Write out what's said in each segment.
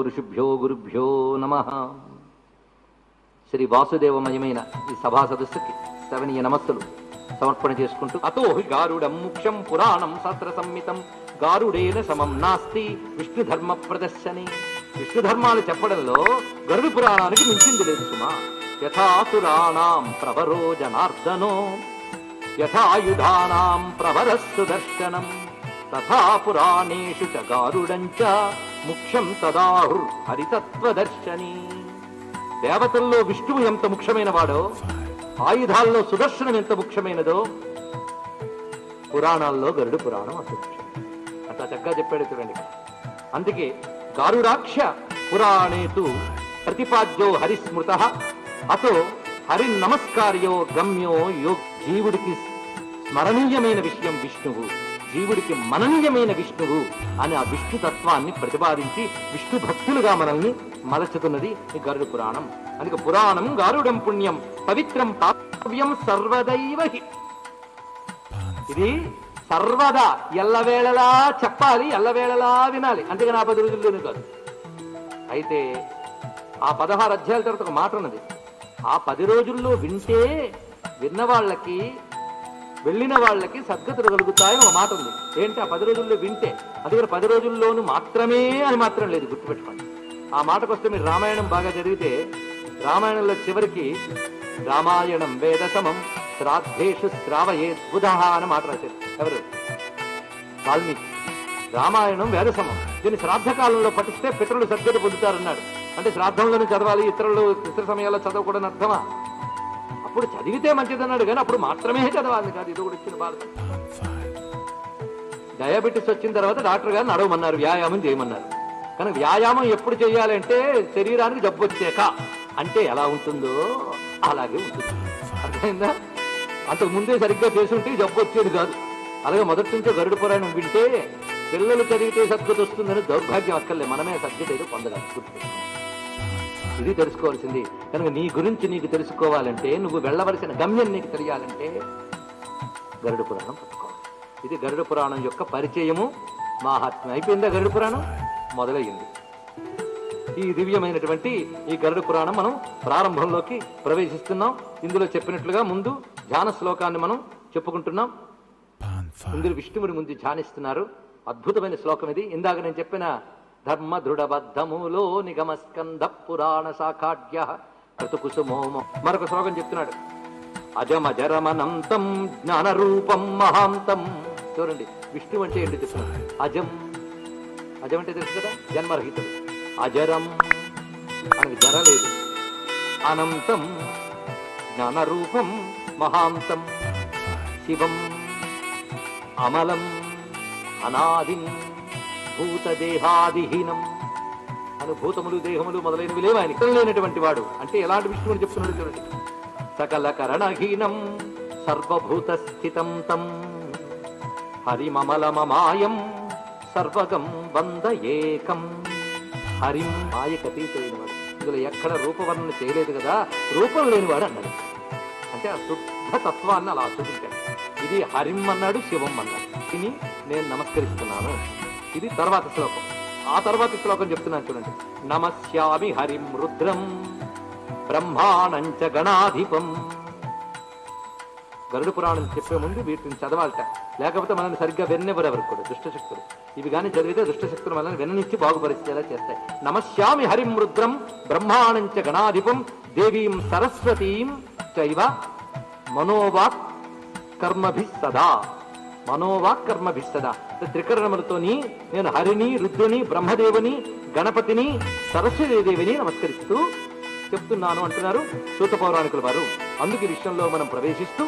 ఋషిభ్యో గురుభ్యో నమః. శ్రీ వాసుదేవమయమైన ఈ సభా సదస్సుకి శ్రవణీయ నమస్సులు సమర్పణ చేసుకుంటూ, అతో హి గారుడం ముఖ్యం పురాణం శాస్త్ర సంహితం గారుడేన సమం నాస్తి విష్ణు ధర్మ ప్రదర్శని. విష్ణు ధర్మాలు చెప్పడంలో గరుడు పురాణానికి మించింది లేదు సుమా. యథాసురాణాం ప్రవరో జనార్దనో యథాయుధానాం ప్రవరస్సు దర్శనం తథా పురాణేషు చ గారుడం చ ముఖ్యం తదాహుర్ హరితత్వదర్శని. దేవతల్లో విష్ణువు ఎంత ముఖ్యమైన వాడో, ఆయుధాల్లో సుదర్శనం ఎంత ముఖ్యమైనదో, పురాణాల్లో గరుడు పురాణం అంత ముఖ్యం. అంత చక్కగా చెప్పాడు చూడండి. అందుకే గారుడాక్ష పురాణేతు ప్రతిపాద్యో హరిస్మృత అతో హరి నమస్కార్యో గమ్యో యో. జీవుడికి స్మరణీయమైన విషయం విష్ణువు, జీవుడికి మననీయమైన విష్ణువు అని ఆ విష్ణు తత్వాన్ని ప్రతిపాదించి విష్ణు భక్తులుగా మనల్ని మలచుతున్నది ఈ గరుడు పురాణం. అందుకే పురాణం గారుడం పుణ్యం పవిత్రం తావ్యం సర్వదైవ హి. ఇది సర్వదా ఎల్లవేళలా చెప్పాలి, ఎల్లవేళలా వినాలి, అంతేగాని ఆ 10 రోజుల్లోనే కాదు. అయితే ఆ 16 అధ్యాయాల తర్వాత ఒక మాట ఉన్నది. ఆ 10 రోజుల్లో వింటే విన్న వాళ్ళకి, వెళ్ళిన వాళ్ళకి సద్గతులు కలుగుతాయని ఒక మాట ఉంది. ఏంటి ఆ 10 రోజుల్లో వింటే? అందుకని 10 రోజుల్లోనూ మాత్రమే అని మాత్రం లేదు, గుర్తుపెట్టుకోండి. ఆ మాటకు వస్తే మీరు రామాయణం బాగా చదివితే రామాయణంలో చివరికి రామాయణం వేద సమం శ్రాద్ధేషు శ్రావయేద్బుధః అని మాట రాశారు. ఎవరు? వాల్మీకి. రామాయణం వేద సమం, దీన్ని శ్రాద్ధ కాలంలో పఠిస్తే పితరులు సద్గతి పొందుతారన్నాడు. అంటే శ్రాద్ధంలోనే చదవాలి, ఇతర సమయాల్లో చదవకూడని అర్థమా? అప్పుడు చదివితే మంచిదన్నాడు, కానీ అప్పుడు మాత్రమే చదవాలి కాదు. ఇది కూడా ఇచ్చిన బాధ. డయాబెటీస్ వచ్చిన తర్వాత డాక్టర్ గారు నడవమన్నారు, వ్యాయామం చేయమన్నారు. కానీ వ్యాయామం ఎప్పుడు చేయాలంటే శరీరానికి జబ్బు వచ్చాక. అంటే ఎలా ఉంటుందో అలాగే ఉంటుంది. అర్థమైందా? అంతకు ముందే సరిగ్గా చేసుంటే జబ్బు వచ్చేది కాదు. అలాగే మొదటి నుంచో గరుడు పురాణం వింటే పిల్లలు చదివితే సద్గతి వస్తుందని దౌర్భాగ్యం అక్కర్లే, మనమే సద్గతి ఏదో పొందగలం. ఇది తెలుసుకోవాల్సింది. కనుక నీ గురించి నీకు తెలుసుకోవాలంటే, నువ్వు వెళ్ళవలసిన గమ్యం నీకు తెలియాలంటే గరుడు పురాణం పట్టుకోవాలి. ఇది గరుడు పురాణం యొక్క పరిచయము, మాహాత్మ్యం. అయిపోయిందా గరుడు పురాణం? మొదలయ్యింది. ఈ దివ్యమైనటువంటి ఈ గరుడు పురాణం మనం ప్రారంభంలోకి ప్రవేశిస్తున్నాం. ఇందులో చెప్పినట్లుగా ముందు ధ్యాన శ్లోకాన్ని మనం చెప్పుకుంటున్నాం. ఇందులో విష్ణువుని ముందు ధ్యానిస్తున్నారు. అద్భుతమైన శ్లోకం ఇది. ఇందాక నేను చెప్పిన ధర్మ దృఢబద్ధములో నిగమస్కంద పురాణ శాఖాఢ్య ఋతుకుసుమోమ. మరొక శ్లోకం చెప్తున్నాడు. అజమజరమనంతం జ్ఞానరూపం మహాంతం. చూడండి, విష్ణువు అంటే ఏంటి చెప్తున్నాడు. అజం, అజం అంటే తెలుసు కదా, జన్మరహితుడు. అజరం, మనకి జర లేదు. అనంతం, జ్ఞానరూపం మహాంతం. శివం, అమలం, అనాదిం, భూతదేహాదిహీనం. అనుభూతములు, దేహములు మొదలైనవి లేవు ఆయన. ఇక్కడ లేనటువంటి వాడు అంటే ఎలాంటి విష్ణువు అని చెప్తున్నాడు చూడండి. సకల కరణహీనం సర్వభూత స్థితం తం హరిమమలమమాయం సర్వగం వంద ఏకం. హరిం, మాయకతీతైన వాడు. ఇందులో ఎక్కడ రూపవర్ణన చేయలేదు కదా, రూపం లేనివాడు అన్నాడు. అంటే ఆ శుద్ధ తత్వాన్ని అలా చూపించాడు. ఇది హరిం అన్నాడు, శివం అన్నాడు. దీన్ని నేను నమస్కరిస్తున్నాను. ఇది తర్వాత శ్లోకం. ఆ తర్వాత శ్లోకం చెప్తున్నాను చూడండి. నమస్యామి హరిం రుద్రం బ్రహ్మాణంచ గణాధిపం. గరుడు పురాణం చెప్పే ముందు వీటిని చదవాలట, లేకపోతే మనల్ని సరిగ్గా విన్నెవరు ఎవరికి కూడా దుష్టశక్తులు. ఇవి కానీ చదివితే దుష్టశక్తులు మనల్ని విననిచ్చి బాగుపరిచేలా చేస్తాయి. నమస్యామి హరిం రుద్రం బ్రహ్మాణంచ గణాధిపం దేవీం సరస్వతీం చైవ మనోవాక్ కర్మభిస్సదా. మనోవాకర్మభిస్తదా. త్రికరణములతోని నేను హరిని, రుద్రుని, బ్రహ్మదేవుని, గణపతిని, సరస్వతీదేవిని నమస్కరిస్తూ చెప్తున్నాను అంటున్నారు సూత పౌరాణికుల వారు. అందుకు ఈ విషయంలో మనం ప్రవేశిస్తూ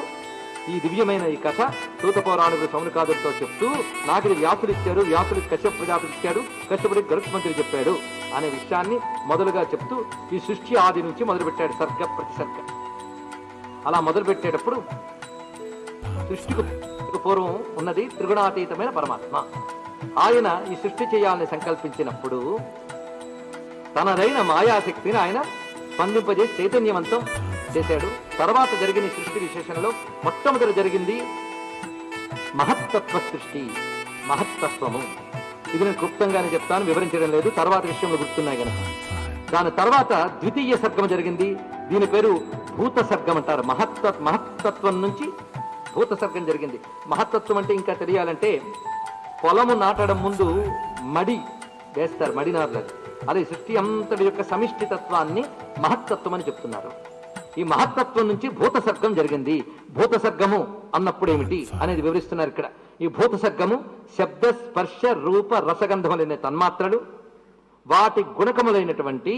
ఈ దివ్యమైన ఈ కథ సూత పౌరాణికులు సౌనకాదులతో చెప్తూ, నాకు ఇది వ్యాసుడు ఇచ్చాడు, వ్యాసుడు కశ్యప ప్రజాపతి ఇచ్చాడు, కశ్యపుడికి గరుత్మంతుడు చెప్పాడు అనే విషయాన్ని మొదలుగా చెప్తూ ఈ సృష్టి ఆది నుంచి మొదలుపెట్టాడు, సర్గ ప్రతిసర్గ. అలా మొదలుపెట్టేటప్పుడు సృష్టికి పూర్వం ఉన్నది త్రిగుణాతీతమైన పరమాత్మ. ఆయన ఈ సృష్టి చేయాలని సంకల్పించినప్పుడు తనదైన మాయాశక్తిని ఆయన స్పందింపజేసి చైతన్యవంతం చేశాడు. తర్వాత జరిగిన సృష్టి విశేషణలో మొట్టమొదటి జరిగింది మహత్తత్వ సృష్టి. మహత్తత్వము ఇది నేను క్లుప్తంగానే చెప్తాను, వివరించడం లేదు, తర్వాత విషయంలో గుర్తున్నాయి కనుక. దాని తర్వాత ద్వితీయ సర్గం జరిగింది. దీని పేరు భూత సర్గం అంటారు. మహత్తత్వం నుంచి భూత సర్గం జరిగింది. మహత్తత్వం అంటే ఇంకా తెలియాలంటే పొలము నాటడం ముందు మడి వేస్తారు, మడి నార్లేదు. అదే సృష్టి అంతటి యొక్క సమిష్టి తత్వాన్ని మహత్తత్వం అని చెప్తున్నారు. ఈ మహత్తత్వం నుంచి భూత సర్గం జరిగింది. భూత సర్గము అన్నప్పుడు ఏమిటి అనేది వివరిస్తున్నారు ఇక్కడ. ఈ భూత సర్గము శబ్ద స్పర్శ రూప రసగంధములైన తన్మాత్రలు, వాటి గుణకములైనటువంటి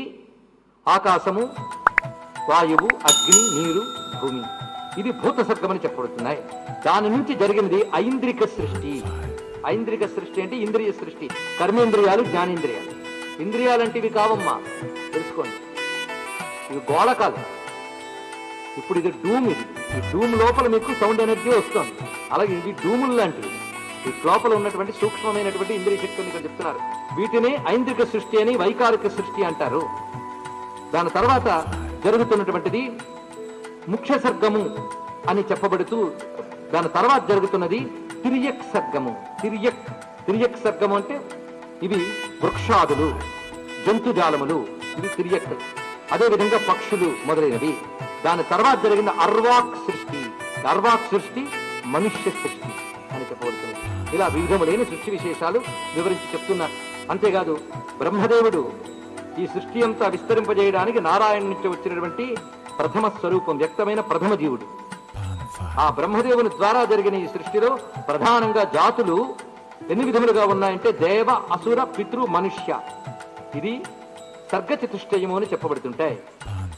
ఆకాశము, వాయువు, అగ్ని, నీరు, భూమి, ఇది భూత సర్గం అని చెప్పబడుతున్నాయి. దాని నుంచి జరిగినది ఐంద్రిక సృష్టి. ఐంద్రిక సృష్టి అంటే ఇంద్రియ సృష్టి, కర్మేంద్రియాలు, జ్ఞానేంద్రియాలు. ఇంద్రియాలంటే ఇవి కావమ్మా, తెలుసుకోండి, ఇవి గోళకాలు. ఇప్పుడు ఇది డూమ్, ఈ డూమ్ లోపల మీకు సౌండ్ ఎనర్జీ వస్తుంది. అలాగే ఇది డూములు లాంటివి, ఈ లోపల ఉన్నటువంటి సూక్ష్మమైనటువంటి ఇంద్రియ శక్తిని ఇక్కడ చెప్తున్నారు. వీటిని ఐంద్రిక సృష్టి అని, వైకారిక సృష్టి అంటారు. దాని తర్వాత జరుగుతున్నటువంటిది ముఖ్య సర్గము అని చెప్పబడుతూ, దాని తర్వాత జరుగుతున్నది తిరియక్ సర్గము. తిరియక్ సర్గము అంటే ఇవి వృక్షాదులు, జంతుజాలములు, ఇవి తిరియక్. అదేవిధంగా పక్షులు మొదలైనవి. దాని తర్వాత జరిగిన అర్వాక్ సృష్టి. అర్వాక్ సృష్టి మనుష్య సృష్టి అని చెప్పబడుతుంది. ఇలా వివిధములైన సృష్టి విశేషాలు వివరించి చెప్తున్నారు. అంతేకాదు బ్రహ్మదేవుడు ఈ సృష్టి అంతా విస్తరింపజేయడానికి నారాయణ నుంచి వచ్చినటువంటి ప్రథమ స్వరూపం, వ్యక్తమైన ప్రథమ జీవుడు. ఆ బ్రహ్మదేవుని ద్వారా జరిగిన ఈ సృష్టిలో ప్రధానంగా జాతులు ఎన్ని విధములుగా ఉన్నాయంటే దేవ, అసుర, పితృ, మనుష్య. ఇది సర్గచతుష్టయము అని చెప్పబడుతుంటాయి.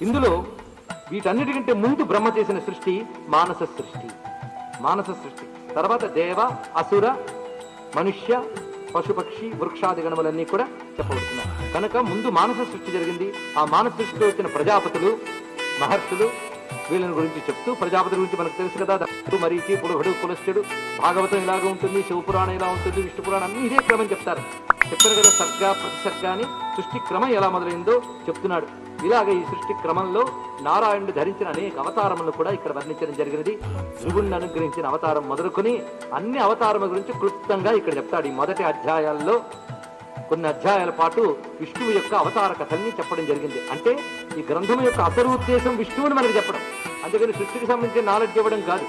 ఇందులో వీటన్నిటికంటే ముందు బ్రహ్మ చేసిన సృష్టి మానస సృష్టి. మానస సృష్టి తర్వాత దేవ, అసుర, మనుష్య, పశుపక్షి, వృక్షాది గణములన్నీ కూడా చెప్పబడుతున్నాయి. కనుక ముందు మానస సృష్టి జరిగింది. ఆ మానస సృష్టిలో వచ్చిన ప్రజాపతులు, మహర్షులు, వీళ్ళని గురించి చెప్తూ, ప్రజాపతి గురించి మనకు తెలుసు కదా, మరీచి, పులుహుడు, పులశ్చుడు, భాగవతం ఇలాగా ఉంటుంది, శివపురాణం ఇలా ఉంటుంది, విష్ణు పురాణం అన్ని ఇదే క్రమం చెప్తారు. చెప్పారు కదా, సర్గ ప్రతిసర్గ అని సృష్టి క్రమం ఎలా మొదలైందో చెప్తున్నాడు. ఇలాగ ఈ సృష్టి క్రమంలో నారాయణుడు ధరించిన అనేక అవతారములను కూడా ఇక్కడ వర్ణించడం జరిగినది. శివుణ్ణి అనుగ్రహించిన అవతారం మొదలుకొని అన్ని అవతారముల గురించి క్లుప్తంగా ఇక్కడ చెప్తాడు. ఈ మొదటి అధ్యాయాల్లో కొన్ని అధ్యాయాల పాటు విష్ణువు యొక్క అవతార కథల్ని చెప్పడం జరిగింది. అంటే ఈ గ్రంథం యొక్క అసలు ఉద్దేశం విష్ణువుని మనకు చెప్పడం, అందుకని సృష్టికి సంబంధించిన నాలెడ్జ్ ఇవ్వడం కాదు.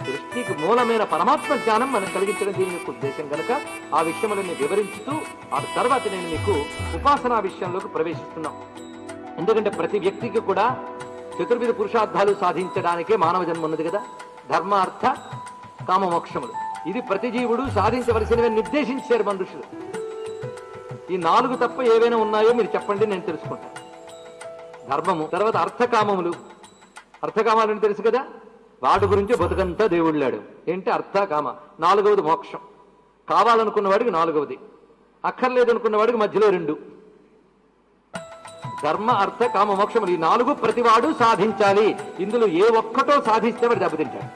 సృష్టికి మూలమైన పరమాత్మ జ్ఞానం మనకు కలిగించడం దీని యొక్క ఉద్దేశం కనుక ఆ విషయములను వివరించుతూ ఆ తర్వాత నేను మీకు ఉపాసనా విషయంలోకి ప్రవేశిస్తున్నాం. ఎందుకంటే ప్రతి వ్యక్తికి కూడా చతుర్విధ పురుషార్థాలు సాధించడానికే మానవ జన్మ ఉన్నది కదా. ధర్మ, అర్థ, కామ, మోక్షములు, ఇది ప్రతి జీవుడు సాధించవలసినవి నిర్దేశించారు మన ఋషులు. ఈ 4 తప్ప ఏవైనా ఉన్నాయో మీరు చెప్పండి, నేను తెలుసుకుంటాను. ధర్మము, తర్వాత అర్థకామములు. అర్థకామాలని తెలుసు కదా, వాటి గురించి బతుకంతా దేవుళ్ళాడు. ఏంటి అర్థ, కామ. 4వది మోక్షం. కావాలనుకున్న వాడికి 4వది, అక్కర్లేదు అనుకున్న వాడికి మధ్యలో 2. ధర్మ, అర్థ, కామ, మోక్షములు ఈ 4 ప్రతివాడు సాధించాలి. ఇందులో ఏ ఒక్కటో సాధిస్తే వాడు దెబ్బతింటాడు.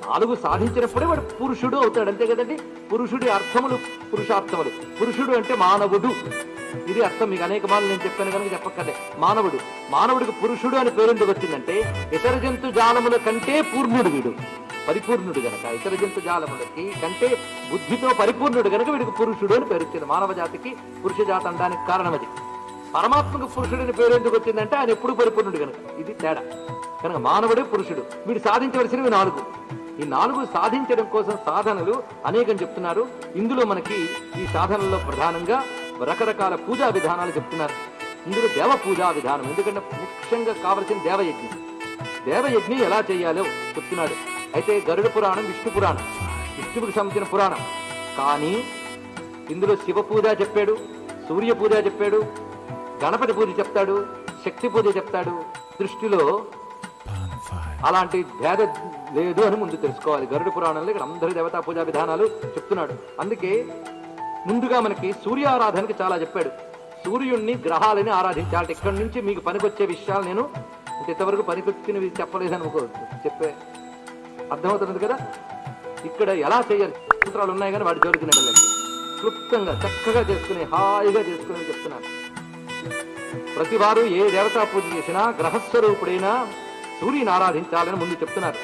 4 సాధించినప్పుడే వాడు పురుషుడు అవుతాడు, అంతే కదండి. పురుషుడి అర్థములు పురుషార్థములు. పురుషుడు అంటే మానవుడు, ఇది అర్థం. మీకు అనేక మార్లు నేను చెప్పాను కనుక చెప్పక్కర్లే. మానవుడు, మానవుడికి పురుషుడు అని పేరు ఎందుకు వచ్చిందంటే ఇతర జంతు జాలముల కంటే పూర్ణుడు వీడు, పరిపూర్ణుడు గనక. ఇతర జంతు జాలములకి కంటే బుద్ధితో పరిపూర్ణుడు గనక వీడికి పురుషుడు అని పేరు వచ్చింది. మానవ జాతికి పురుష జాతి అనడానికి కారణం అది. పరమాత్మకు పురుషుడిని పేరు ఎందుకు వచ్చిందంటే ఆయన ఎప్పుడు పరిపూర్ణుడు కనుక. ఇది తేడా. కనుక మానవుడే పురుషుడు. వీడు సాధించవలసినవి 4. ఈ 4 సాధించడం కోసం సాధనలు అనేకం చెప్తున్నారు. ఇందులో మనకి ఈ సాధనలో ప్రధానంగా రకరకాల పూజా విధానాలు చెప్తున్నారు. ఇందులో దేవ పూజా విధానం, ఎందుకంటే ముఖ్యంగా కావలసిన దేవయజ్ఞం. దేవయజ్ఞం ఎలా చేయాలో చెప్తున్నాడు. అయితే గరుడ పురాణం, విష్ణు పురాణం, విష్ణువుకి సంబంధించిన పురాణం. కానీ ఇందులో శివ పూజ చెప్పాడు, సూర్య పూజ చెప్పాడు, గణపతి పూజ చెప్తాడు, శక్తి పూజ చెప్తాడు. దృష్టిలో అలాంటి భేద లేదు అని ముందు తెలుసుకోవాలి. గరుడ పురాణంలో ఇక్కడ అందరి దేవతా పూజా విధానాలు చెప్తున్నాడు. అందుకే ముందుగా మనకి సూర్యారాధనకి చాలా చెప్పాడు. సూర్యుణ్ణి, గ్రహాలని ఆరాధించాలి. ఇక్కడి నుంచి మీకు పనికొచ్చే విషయాలు నేను ఇంతవరకు పనికొచ్చినవి చెప్పలేదనుకోవచ్చు, చెప్పే అర్థమవుతున్నది కదా. ఇక్కడ ఎలా చేయాలి సూత్రాలు ఉన్నాయి కానీ వాటి జోలికి వెళ్ళండి. క్లుప్తంగా చక్కగా చేసుకుని హాయిగా చేసుకుని చెప్తున్నాను. ప్రతి వారు ఏ దేవతా పూజ చేసినా గ్రహస్వరూపుడైనా సూర్యుని ఆరాధించాలని ముందు చెప్తున్నారు.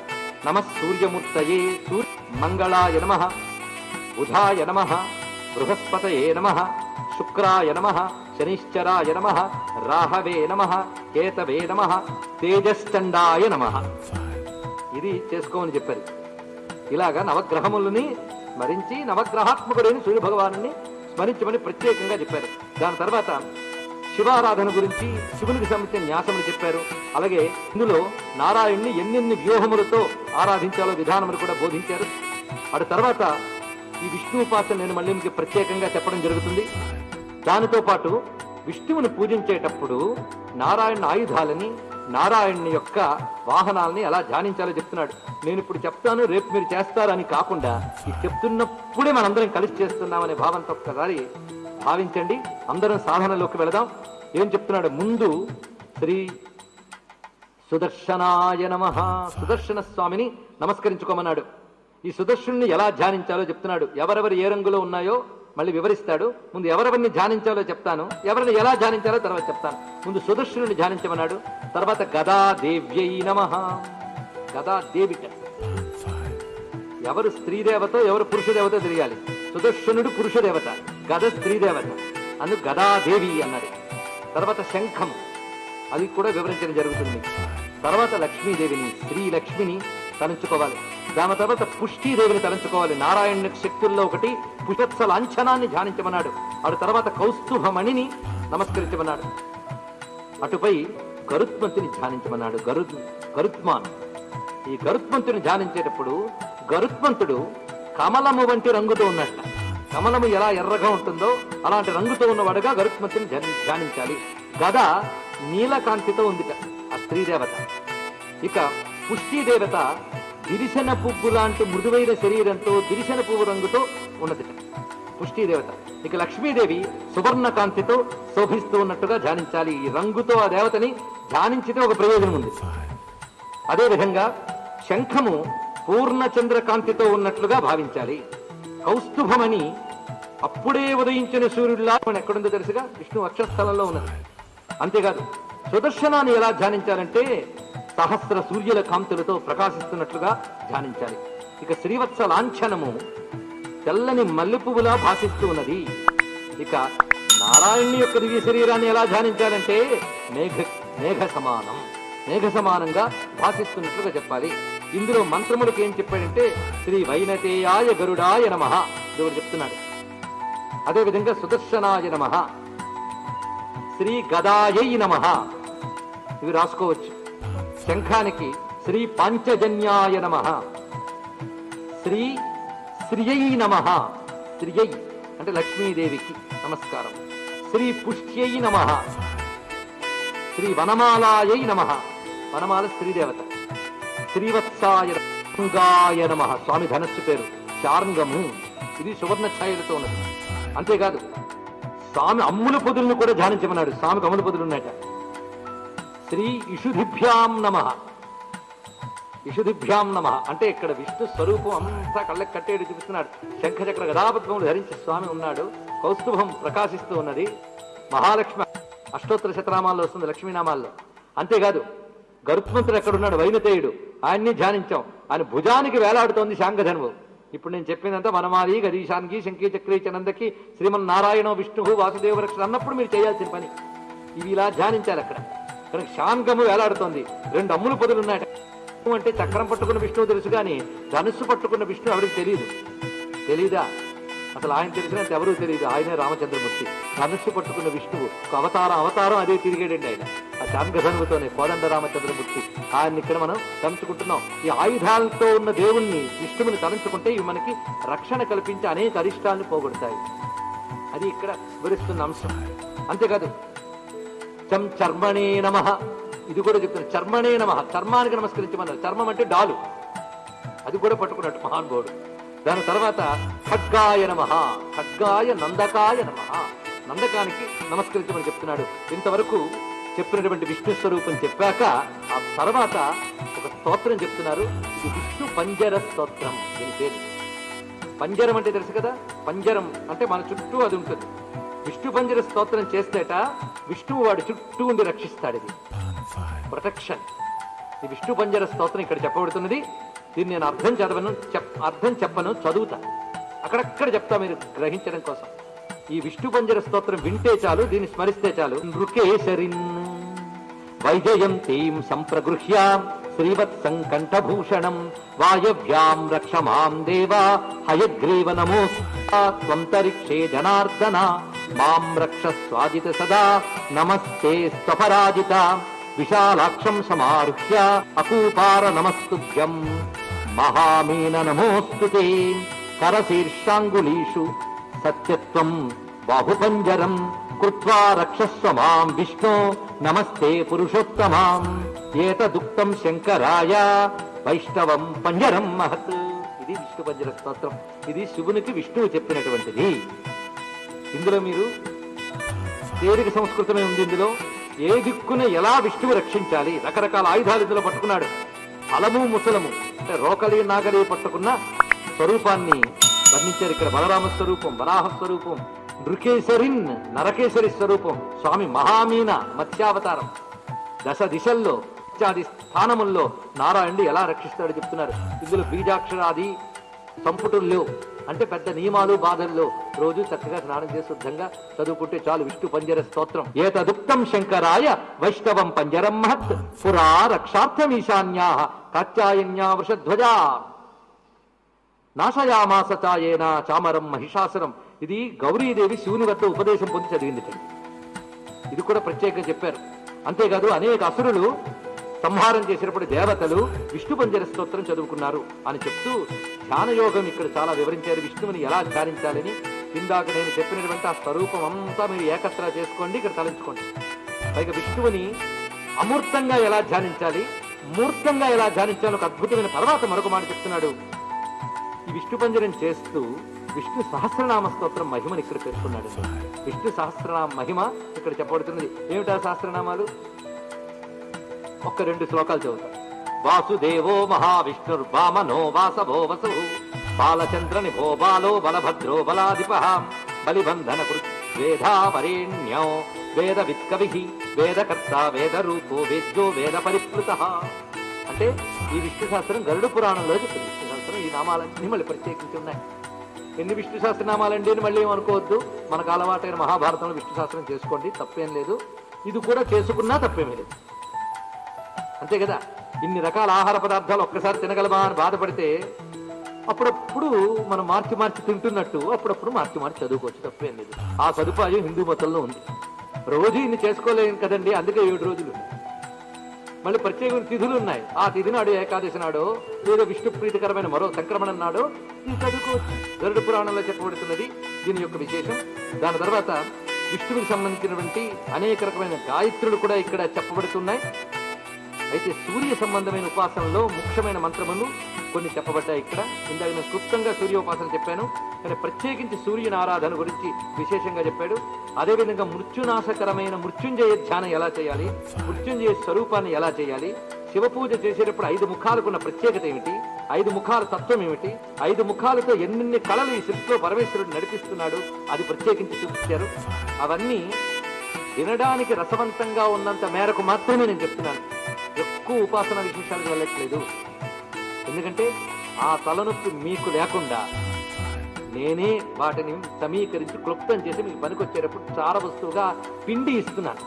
నమ సూర్యమూర్తయే, సూర్య మంగళాయ నమః, బుధాయ నమః, బృహస్పతయే నమః, శుక్రాయ నమః, శనిశ్చరాయ నమః, రాహవే నమః, కేతవే నమః, తేజశ్చండాయ నమః. ఇది చేసుకోమని చెప్పారు. ఇలాగా నవగ్రహములని స్మరించి నవగ్రహాత్మకుడైన సూర్య భగవాను స్మరించమని ప్రత్యేకంగా చెప్పారు. దాని తర్వాత శివారాధన గురించి శివునికి సంబంధించిన న్యాసములు చెప్పారు. అలాగే ఇందులో నారాయణ్ణి ఎన్నెన్ని వ్యూహములతో ఆరాధించాలో విధానములు కూడా బోధించారు. అటు తర్వాత ఈ విష్ణువుపాసన నేను మళ్ళీ మీకు ప్రత్యేకంగా చెప్పడం జరుగుతుంది. దానితో పాటు విష్ణువుని పూజించేటప్పుడు నారాయణ ఆయుధాలని, నారాయణుని యొక్క వాహనాలని ఎలా ధ్యానించాలో చెప్తున్నాడు. నేను ఇప్పుడు చెప్తాను, రేపు మీరు చేస్తారని కాకుండా ఈ చెప్తున్నప్పుడే మనందరం కలిసి చేస్తున్నామనే భావంతో ఒక్కసారి భావించండి. అందరం సాధనలోకి వెళదాం. ఏం చెప్తున్నాడు? ముందు శ్రీ సుదర్శనాయ నమః, సుదర్శన స్వామిని నమస్కరించుకోమన్నాడు. ఈ సుదర్శనుని ఎలా ధ్యానించాలో చెప్తున్నాడు. ఎవరెవరు ఏ రంగులో ఉన్నాయో మళ్ళీ వివరిస్తాడు. ముందు ఎవరెవరిని ధ్యానించాలో చెప్తాను, ఎవరిని ఎలా ధ్యానించాలో తర్వాత చెప్తాను. ముందు సుదర్శనుని ధ్యానించమన్నాడు. తర్వాత గదాదేవ్యై నమః, గదాదేవిట ఎవరు స్త్రీదేవతో ఎవరు పురుషదేవతో తెలియాలి. సుదర్శనుడు పురుషదేవత, గద స్త్రీదేవత, అందుకు గదాదేవి అన్నాడు. తర్వాత శంఖము, అది కూడా వివరించడం జరుగుతుంది. తర్వాత లక్ష్మీదేవిని, స్త్రీ లక్ష్మిని తలంచుకోవాలి. దాని తర్వాత పుష్టిదేవిని తలంచుకోవాలి. నారాయణ శక్తుల్లో ఒకటి పుష్పత్స లాంఛనాన్ని ధ్యానించమన్నాడు. అటు తర్వాత కౌస్తుభమణిని నమస్కరించమన్నాడు. అటుపై గరుత్మంతుని ధ్యానించమన్నాడు. గరుత్మాన్. ఈ గరుత్మంతుని ధ్యానించేటప్పుడు గరుత్మంతుడు కమలము వంటి రంగుతో ఉన్నట్ట. కమలము ఎలా ఎర్రగా ఉంటుందో అలాంటి రంగుతో ఉన్నవాడుగా గరుత్మంతుని ధ్యానించాలి. గద నీలకాంతితో ఉందిట ఆ స్త్రీదేవత. ఇక పుష్టిదేవత దిరిశన పువ్వు లాంటి మృదువైన శరీరంతో దిరిశన పువ్వు రంగుతో ఉన్నదిట పుష్టిదేవత. ఇక లక్ష్మీదేవి సువర్ణ కాంతితో శోభిస్తూ ఉన్నట్టుగా ధ్యానించాలి. ఈ రంగుతో ఆ దేవతని ధ్యానించితే ఒక ప్రయోజనం ఉంది. అదేవిధంగా శంఖము పూర్ణచంద్ర కాంతితో ఉన్నట్లుగా భావించాలి. కౌస్తుభమని అప్పుడే ఉదయించిన సూర్యుడిలా మనం ఎక్కడుందో తెలుసుగా, విష్ణు వక్షస్థలంలో ఉన్నది. అంతేకాదు సుదర్శనాన్ని ఎలా ధ్యానించాలంటే సహస్ర సూర్యుల కాంతులతో ప్రకాశిస్తున్నట్లుగా ధ్యానించాలి. ఇక శ్రీవత్స లాంఛనము తెల్లని మల్లె పువ్వులా భాషిస్తూ ఉన్నది. ఇక నారాయణుని యొక్క దివ్య శరీరాన్ని ఎలా ధ్యానించాలంటే మేఘ సమానం, మేఘ సమానంగా భాషిస్తున్నట్లుగా చెప్పాలి. ఇందులో మంత్రములకు ఏం చెప్పాడంటే శ్రీ వైనతేయాయ గరుడాయ నమః దేవుడు చెప్తున్నాడు. అదేవిధంగా సుదర్శనాయ నమః, శ్రీ గదాయై నమః ఇవి రాసుకోవచ్చు. శంఖానికి శ్రీ పాంచజన్యాయ నమః, శ్రీ శ్రియై నమః, శ్రియై అంటే లక్ష్మీదేవికి నమస్కారం. శ్రీ పుష్ట్యై నమః, శ్రీ వనమాలాయై నమః, వనమాల స్త్రీదేవత. శ్రీవత్సాయ నమః, స్వామి ధనస్సు పేరు శార్ంగము, ఇది సువర్ణ ఛాయలతో ఉన్నది. అంతేకాదు స్వామి అమ్ముల పొదులను కూడా ధ్యానించమన్నాడు. స్వామికి అమ్ముల పొదులు ఉన్నాయట. శ్రీ ఇషుధిభ్యాం నమః, ఇషుధిభ్యాం నమః అంటే ఇక్కడ విష్ణు స్వరూపం అంతా కళ్ళకి కట్టేడు చూపిస్తున్నాడు. శంఖచక్ర గదాపద్మములు ధరించి స్వామి ఉన్నాడు. కౌస్తుభం ప్రకాశిస్తూ ఉన్నది. మహాలక్ష్మి అష్టోత్తర శతనామాల్లో వస్తుంది, లక్ష్మీనామాల్లో. అంతేకాదు గరుత్మంతుడు ఎక్కడున్నాడు? వైనతేయుడు, ఆయన్ని ధ్యానించాం. ఆయన భుజానికి వేలాడుతోంది శాంగధనువు. ఇప్పుడు నేను చెప్పిందంతా వనమాలి గదీశానికి శంకీ చక్రీ చనందకి శ్రీమన్నారాయణ విష్ణువు వాసుదేవ రక్షణ అన్నప్పుడు మీరు చేయాల్సిన పని ఇవి ఇలా ధ్యానించాలి. అక్కడ కనుక శాంగము వేలాడుతోంది. 2 అమ్ములు పొదులు ఉన్నాయట. అంటే చక్రం పట్టుకున్న విష్ణువు తెలుసు, కానీ ధనుస్సు పట్టుకున్న విష్ణు ఎవరికి తెలీదా? అసలు ఆయన తెలిసినంత ఎవరూ తెలియదు. ఆయనే రామచంద్రమూర్తి. ధనుస్సు పట్టుకున్న విష్ణువు అవతారం అదే తిరిగేడండి ఆయన. ఆ శాంగధనువుతోనే కోదండ రామచంద్రమూర్తి. ఆయన్ని ఇక్కడ మనం తలుచుకుంటున్నాం. ఈ ఆయుధాలతో ఉన్న దేవుణ్ణి విష్ణువుని తలంచుకుంటే ఇవి మనకి రక్షణ కల్పించి అనేక అరిష్టాలను పోగొడతాయి. అది ఇక్కడ వివరిస్తున్న అంశం. అంతేకాదు చర్మణే నమః, ఇది కూడా చెప్తున్నారు. చర్మణే నమః, చర్మానికి నమస్కరించమన్నారు. చర్మం అంటే డాలు, అది కూడా పట్టుకున్నట్టు మహానుభావుడు. దాని తర్వాత ఖడ్గాయ నమః, ఖడ్గాయ నందకాయ నమః, నందకానికి నమస్కరించమని చెప్తున్నాడు. ఇంతవరకు చెప్పినటువంటి విష్ణు స్వరూపం చెప్పాక ఆ తర్వాత ఒక స్తోత్రం చెప్తున్నారు. ఇది విష్ణు పంజర స్తోత్రం. దీని పేరు పంజరం అంటే తెలుసు కదా, పంజరం అంటే మన చుట్టూ అది ఉంటుంది. విష్ణు పంజర స్తోత్రం చేస్తేట విష్ణువు వాడి చుట్టూ ఉండి రక్షిస్తాడు. ఇది ప్రొటెక్షన్. ఈ విష్ణు పంజర స్తోత్రం ఇక్కడ చెప్పబడుతున్నది. దీన్ని నేను అర్థం చెప్పను, చదువుతా. అక్కడక్కడ చెప్తా మీరు గ్రహించడం కోసం. ఈ విష్ణు పంజర స్తోత్రం వింటే చాలు, దీన్ని స్మరిస్తే చాలు. నృకేశరిన్ వైజయంతీం సంప్రగృహ్య శ్రీవత్సం కంఠభూషణం వాయవ్యాం రక్షమాం దేవా హయగ్రీవ నమోస్తరిక్షే జనార్దన మాం రక్షస్వాజిత సదా నమస్తే స్వపరాజిత విశాలాక్షం సమారుహ్య అకూపార నమస్తుభ్యం మహామీన నమోస్తుతే కరశీర్షాంగులీషు సత్యత్వం బాహుపంజరం కృత్వా రక్షస్వ మాం విష్ణు నమస్తే పురుషోత్తమాం ఏతదుక్తం శంకరాయ వైష్ణవం పంజరం మహత్. ఇది విష్ణు పంజర స్తోత్రం. ఇది శివునికి విష్ణువు చెప్పినటువంటిది. ఇందులో మీరు తేలిక సంస్కృతమే ఉంది. ఇందులో ఏ దిక్కున ఎలా విష్ణువు రక్షించాలి, రకరకాల ఆయుధాలు ఇందులో పట్టుకున్నాడు. అలము ముసలము అంటే రోకలి నాగలి పట్టుకున్న స్వరూపాన్ని వర్ణించారు ఇక్కడ. బలరామ స్వరూపం, వరాహ స్వరూపం, నృకేశరిన్ నరకేశరి స్వరూపం, స్వామి మహామీన మత్స్యావతారం, దశ దిశల్లో ఇత్యాది స్థానముల్లో నారాయణుడు ఎలా రక్షిస్తాడో చెప్తున్నారు. ఇందులో బీజాక్షరాది సంపుటుల్లో అంటే పెద్ద నియమాలు బాధల్లో రోజు చక్కగా స్నానం చేసి శుద్ధంగా చదువుకుంటే చాలు విష్ణు పంజర స్తోత్రం. ఏతదుక్తం శంకరాయ వైష్ణవం పంజరం మహత్ పురా రక్షార్థమీశాన్యా కాత్యాయన్యా వృషధ్వజా నాశయామాస చాయేన చామరం మహిషాసురం. ఇది గౌరీదేవి శివుని వద్ద ఉపదేశం పొంది చదివింది. ఇది కూడా ప్రత్యేకంగా చెప్పారు. అంతేకాదు అనేక అసురులు సంహారం చేసినప్పుడు దేవతలు విష్ణు పంజర స్తోత్రం చదువుకున్నారు అని చెప్తూ ధ్యానయోగం ఇక్కడ చాలా వివరించారు. విష్ణువుని ఎలా ధ్యానించాలని ఇందాక నేను చెప్పినటువంటి ఆ స్వరూపం అంతా మీరు ఏకత్ర చేసుకోండి, ఇక్కడ తలంచుకోండి. పైగా విష్ణువుని అమూర్తంగా ఎలా ధ్యానించాలి, మూర్తంగా ఎలా ధ్యానించాలి ఒక అద్భుతమైన తర్వాత మరొక మాట చెప్తున్నాడు. ఈ విష్ణు పంజరం చేస్తూ విష్ణు సహస్రనామ స్తోత్రం మహిమని ఇక్కడ పేర్కొన్నాడు. విష్ణు సహస్రనామ మహిమ ఇక్కడ చెప్పబడుతున్నది. ఏమిటా సహస్రనామాలు? ఒక్క 2 శ్లోకాలు చదువుతాం. వాసుదేవో మహావిష్ణుర్వామనో వాసవో వసు బాలచంద్ర నిభో బాలో బలభద్రో బలాధిప బలిబంధన కృత్ వేదావరేణ్యో వేద విత్కవి వేదకర్త వేద రూపో వేద్యో వేద పరిప్లుత. అంటే ఈ విష్ణు శాస్త్రం గరుడ పురాణంలో చెప్పింది. విష్ణు శాస్త్రం ఈ నామాలన్నీ మళ్ళీ ప్రత్యేకించి ఉన్నాయి. ఎన్ని విష్ణు శాస్త్రనామాలండి అని మళ్ళీ ఏమనుకోవద్దు. మనకు అలవాటైన మహాభారతంలో విష్ణు శాస్త్రం చేసుకోండి, తప్పేం లేదు. ఇది కూడా చేసుకున్నా తప్పేమీ లేదు. అంతే కదా. ఇన్ని రకాల ఆహార పదార్థాలు ఒక్కసారి తినగలమా అని బాధపడితే అప్పుడప్పుడు మనం మార్చి మార్చి తింటున్నట్టు అప్పుడప్పుడు మార్చి మార్చి చదువుకోవచ్చు, తప్పేం లేదు. ఆ సదుపాయం హిందూ మతంలో ఉంది. రోజు ఇన్ని చేసుకోలేము కదండి, అందుకే 7 రోజులు. మళ్ళీ ప్రత్యేకమైన తిథులు ఉన్నాయి. ఆ తిథి నాడు ఏకాదశి నాడో లేదా విష్ణు ప్రీతికరమైన మరో సంక్రమణం నాడో ఇది చదువుకోవచ్చు. గరుడ పురాణంలో చెప్పబడుతున్నది దీని యొక్క విశేషం. దాని తర్వాత విష్ణువుకి సంబంధించినటువంటి అనేక రకమైన గాయత్రులు కూడా ఇక్కడ చెప్పబడుతున్నాయి. అయితే సూర్య సంబంధమైన ఉపాసనలో ముఖ్యమైన మంత్రములు కొన్ని చెప్పబడ్డాయి ఇక్కడ. ఇందాక నేను క్లుప్తంగా సూర్యోపాసన చెప్పాను, కానీ ప్రత్యేకించి సూర్యుని ఆరాధన గురించి విశేషంగా చెప్పాడు. అదేవిధంగా మృత్యునాశకరమైన మృత్యుంజయ ధ్యానం ఎలా చేయాలి, మృత్యుంజయ స్వరూపాన్ని ఎలా చేయాలి, శివపూజ చేసేటప్పుడు 5 ముఖాలకున్న ప్రత్యేకత ఏమిటి, 5 ముఖాల తత్వం ఏమిటి, 5 ముఖాలతో ఎన్నెన్ని కళలు ఈ సృష్టిలో పరమేశ్వరుడు నడిపిస్తున్నాడు అది ప్రత్యేకించి చూపించారు. అవన్నీ వినడానికి రసవంతంగా ఉన్నంత మేరకు మాత్రమే నేను చెప్తున్నాను. ఎక్కువ ఉపాసన విశేషాలకు వెళ్ళట్లేదు. ఎందుకంటే ఆ తలనొప్పి మీకు లేకుండా నేనే వాటిని సమీకరించి క్లుప్తం చేసి మీకు పనికొచ్చేటప్పుడు చార వస్తువుగా పిండి ఇస్తున్నాను.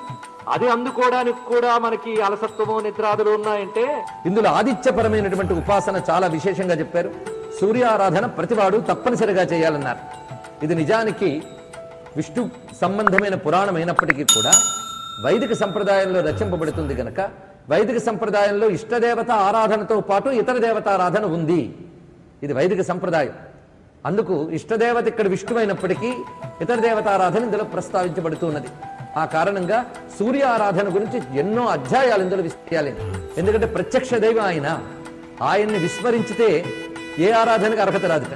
అది అందుకోవడానికి కూడా మనకి అలసత్వము నిద్రాదులు ఉన్నాయంటే ఇందులో ఆదిత్యపరమైనటువంటి ఉపాసన చాలా విశేషంగా చెప్పారు. సూర్యారాధన ప్రతివాడు తప్పనిసరిగా చేయాలన్నారు. ఇది నిజానికి విష్ణు సంబంధమైన పురాణం అయినప్పటికీ కూడా వైదిక సంప్రదాయంలో రచింపబడుతుంది గనక వైదిక సంప్రదాయంలో ఇష్టదేవత ఆరాధనతో పాటు ఇతర దేవతారాధన ఉంది. ఇది వైదిక సంప్రదాయం. అందుకు ఇష్టదేవత ఇక్కడ విష్ణువైనప్పటికీ ఇతర దేవతారాధన ఇందులో ప్రస్తావించబడుతున్నది. ఆ కారణంగా సూర్య ఆరాధన గురించి ఎన్నో అధ్యాయాలు ఇందులో విస్తయాలి. ఎందుకంటే ప్రత్యక్ష దైవం ఆయన్ని విస్మరించితే ఏ ఆరాధనకు అర్హత రాదుట.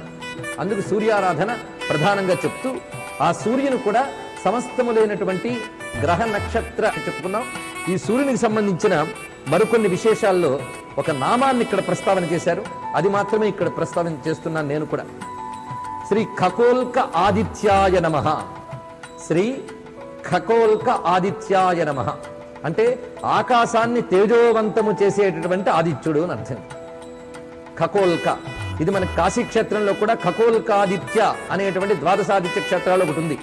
అందుకు సూర్యారాధన ప్రధానంగా చెప్తూ ఆ సూర్యుని కూడా సమస్తములైనటువంటి గ్రహ నక్షత్ర చెప్పుకున్నాం. ఈ సూర్యునికి సంబంధించిన మరికొన్ని విశేషాల్లో ఒక నామాన్ని ఇక్కడ ప్రస్తావన చేశారు. అది మాత్రమే ఇక్కడ ప్రస్తావన చేస్తున్నాను నేను కూడా. శ్రీ ఖగోల్క ఆదిత్యాయ నమః. శ్రీ ఖగోల్క ఆదిత్యాయ నమః అంటే ఆకాశాన్ని తేజోవంతము చేసేటటువంటి ఆదిత్యుడు అని అర్థం. ఖగోల్క ఇది మన కాశీ క్షేత్రంలో కూడా ఖగోల్కాదిత్య అనేటువంటి ద్వాదశాదిత్య క్షేత్రాలు ఒకటి ఉంది.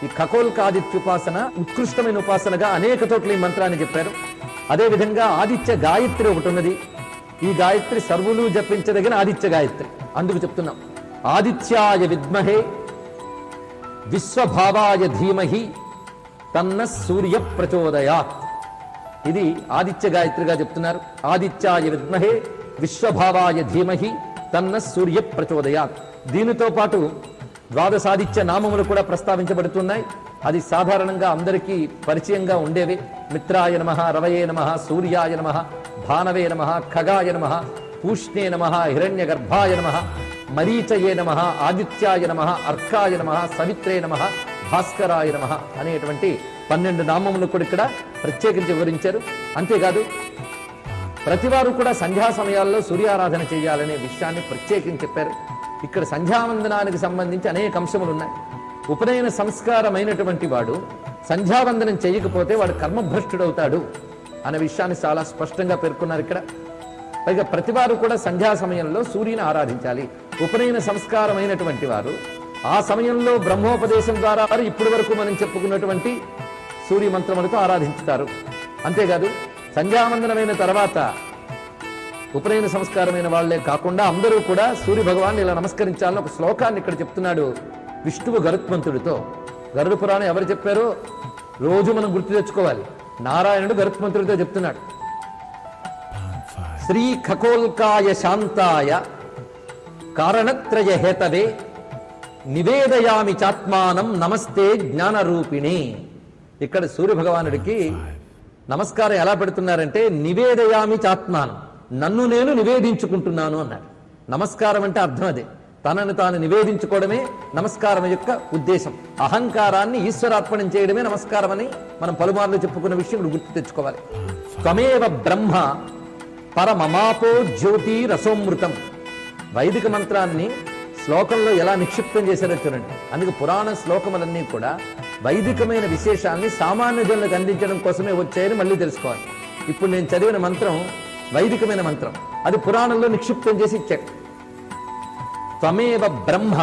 ఈ ఖగోల్కాదిత్య ఉపాసన ఉత్కృష్టమైన ఉపాసనగా అనేక చోట్ల ఈ మంత్రాన్ని చెప్పారు. అదేవిధంగా ఆదిత్య గాయత్రి ఒకటి ఉన్నది. ఈ గాయత్రి సర్వులు జపించదగిన ఆదిత్య గాయత్రి. అందుకు చెప్తున్నాం, ఆదిత్యాయ విద్మహే విశ్వభావాయ ధీమహి తన్న సూర్య ప్రచోదయాత్. ఇది ఆదిత్య గాయత్రిగా చెప్తున్నారు. ఆదిత్యాయ విద్మహే విశ్వభావాయ ధీమహి తన్న సూర్య ప్రచోదయాత్. దీనితో పాటు ద్వాదశాదిత్య నామములు కూడా ప్రస్తావించబడుతున్నాయి. అది సాధారణంగా అందరికీ పరిచయంగా ఉండేవి. మిత్రాయ నమః, రవయే నమః, సూర్యాయ నమః, భానవే నమః, ఖగాయ నమః, పూష్ణే నమః, హిరణ్యగర్భాయ నమః, మరీచయే నమః, ఆదిత్యాయ నమః, అర్కాయ నమః, సవిత్రే నమః, భాస్కరాయ నమః అనేటువంటి 12 నామములు కూడా ఇక్కడ ప్రత్యేకించి వివరించారు. అంతేకాదు ప్రతివారు కూడా సంధ్యా సమయాల్లో సూర్యారాధన చేయాలనే విషయాన్ని ప్రత్యేకించి చెప్పారు. ఇక్కడ సంధ్యావందనానికి సంబంధించి అనేక అంశములు ఉన్నాయి. ఉపనయన సంస్కారమైనటువంటి వాడు సంధ్యావందనం చేయకపోతే వాడు కర్మభ్రష్టుడవుతాడు అనే విషయాన్ని చాలా స్పష్టంగా పేర్కొన్నారు ఇక్కడ. పైగా ప్రతివారు కూడా సంధ్యా సమయంలో సూర్యుని ఆరాధించాలి. ఉపనయన సంస్కారమైనటువంటి వారు ఆ సమయంలో బ్రహ్మోపదేశం ద్వారా ఇప్పటి వరకు మనం చెప్పుకున్నటువంటి సూర్య మంత్రములతో ఆరాధించుతారు. అంతేకాదు సంధ్యావందనమైన తర్వాత ఉపనయన సంస్కారమైన వాళ్లే కాకుండా అందరూ కూడా సూర్య భగవాన్ని ఇలా నమస్కరించాలని ఒక శ్లోకాన్ని ఇక్కడ చెప్తున్నాడు విష్ణువు గరుత్మంతుడితో. గరుడ పురాణం ఎవరు చెప్పారో రోజు మనం గుర్తు తెచ్చుకోవాలి. నారాయణుడు గరుత్మంతుడితో చెప్తున్నాడు, శ్రీ ఖగోల్కాయ శాంతాయ కారణత్రయ హేతవే నివేదయామి చాత్మానం నమస్తే జ్ఞానరూపిణి. ఇక్కడ సూర్య భగవానుడికి నమస్కారం ఎలా పెడుతున్నారంటే నివేదయామి చాత్మానం, నన్ను నేను నివేదించుకుంటున్నాను అన్నాడు. నమస్కారం అంటే అర్థం అదే, తనను తాను నివేదించుకోవడమే నమస్కారం యొక్క ఉద్దేశం. అహంకారాన్ని ఈశ్వరార్పణం చేయడమే నమస్కారం అని మనం పలుమార్లు చెప్పుకున్న విషయం గుర్తు తెచ్చుకోవాలి. త్వమేవ బ్రహ్మ పరమమాపో జ్యోతి రసోమృతం. వైదిక మంత్రాన్ని శ్లోకంలో ఎలా నిక్షిప్తం చేశారో చూడండి. అందుకే పురాణ శ్లోకములన్నీ కూడా వైదికమైన విశేషాన్ని సామాన్య జనులకు అందించడం కోసమే వచ్చాయని మళ్ళీ తెలుసుకోవాలి. ఇప్పుడు నేను చదివిన మంత్రం వైదికమైన మంత్రం, అది పురాణంలో నిక్షిప్తం చేసి ఇచ్చాడు. త్వమేవ బ్రహ్మ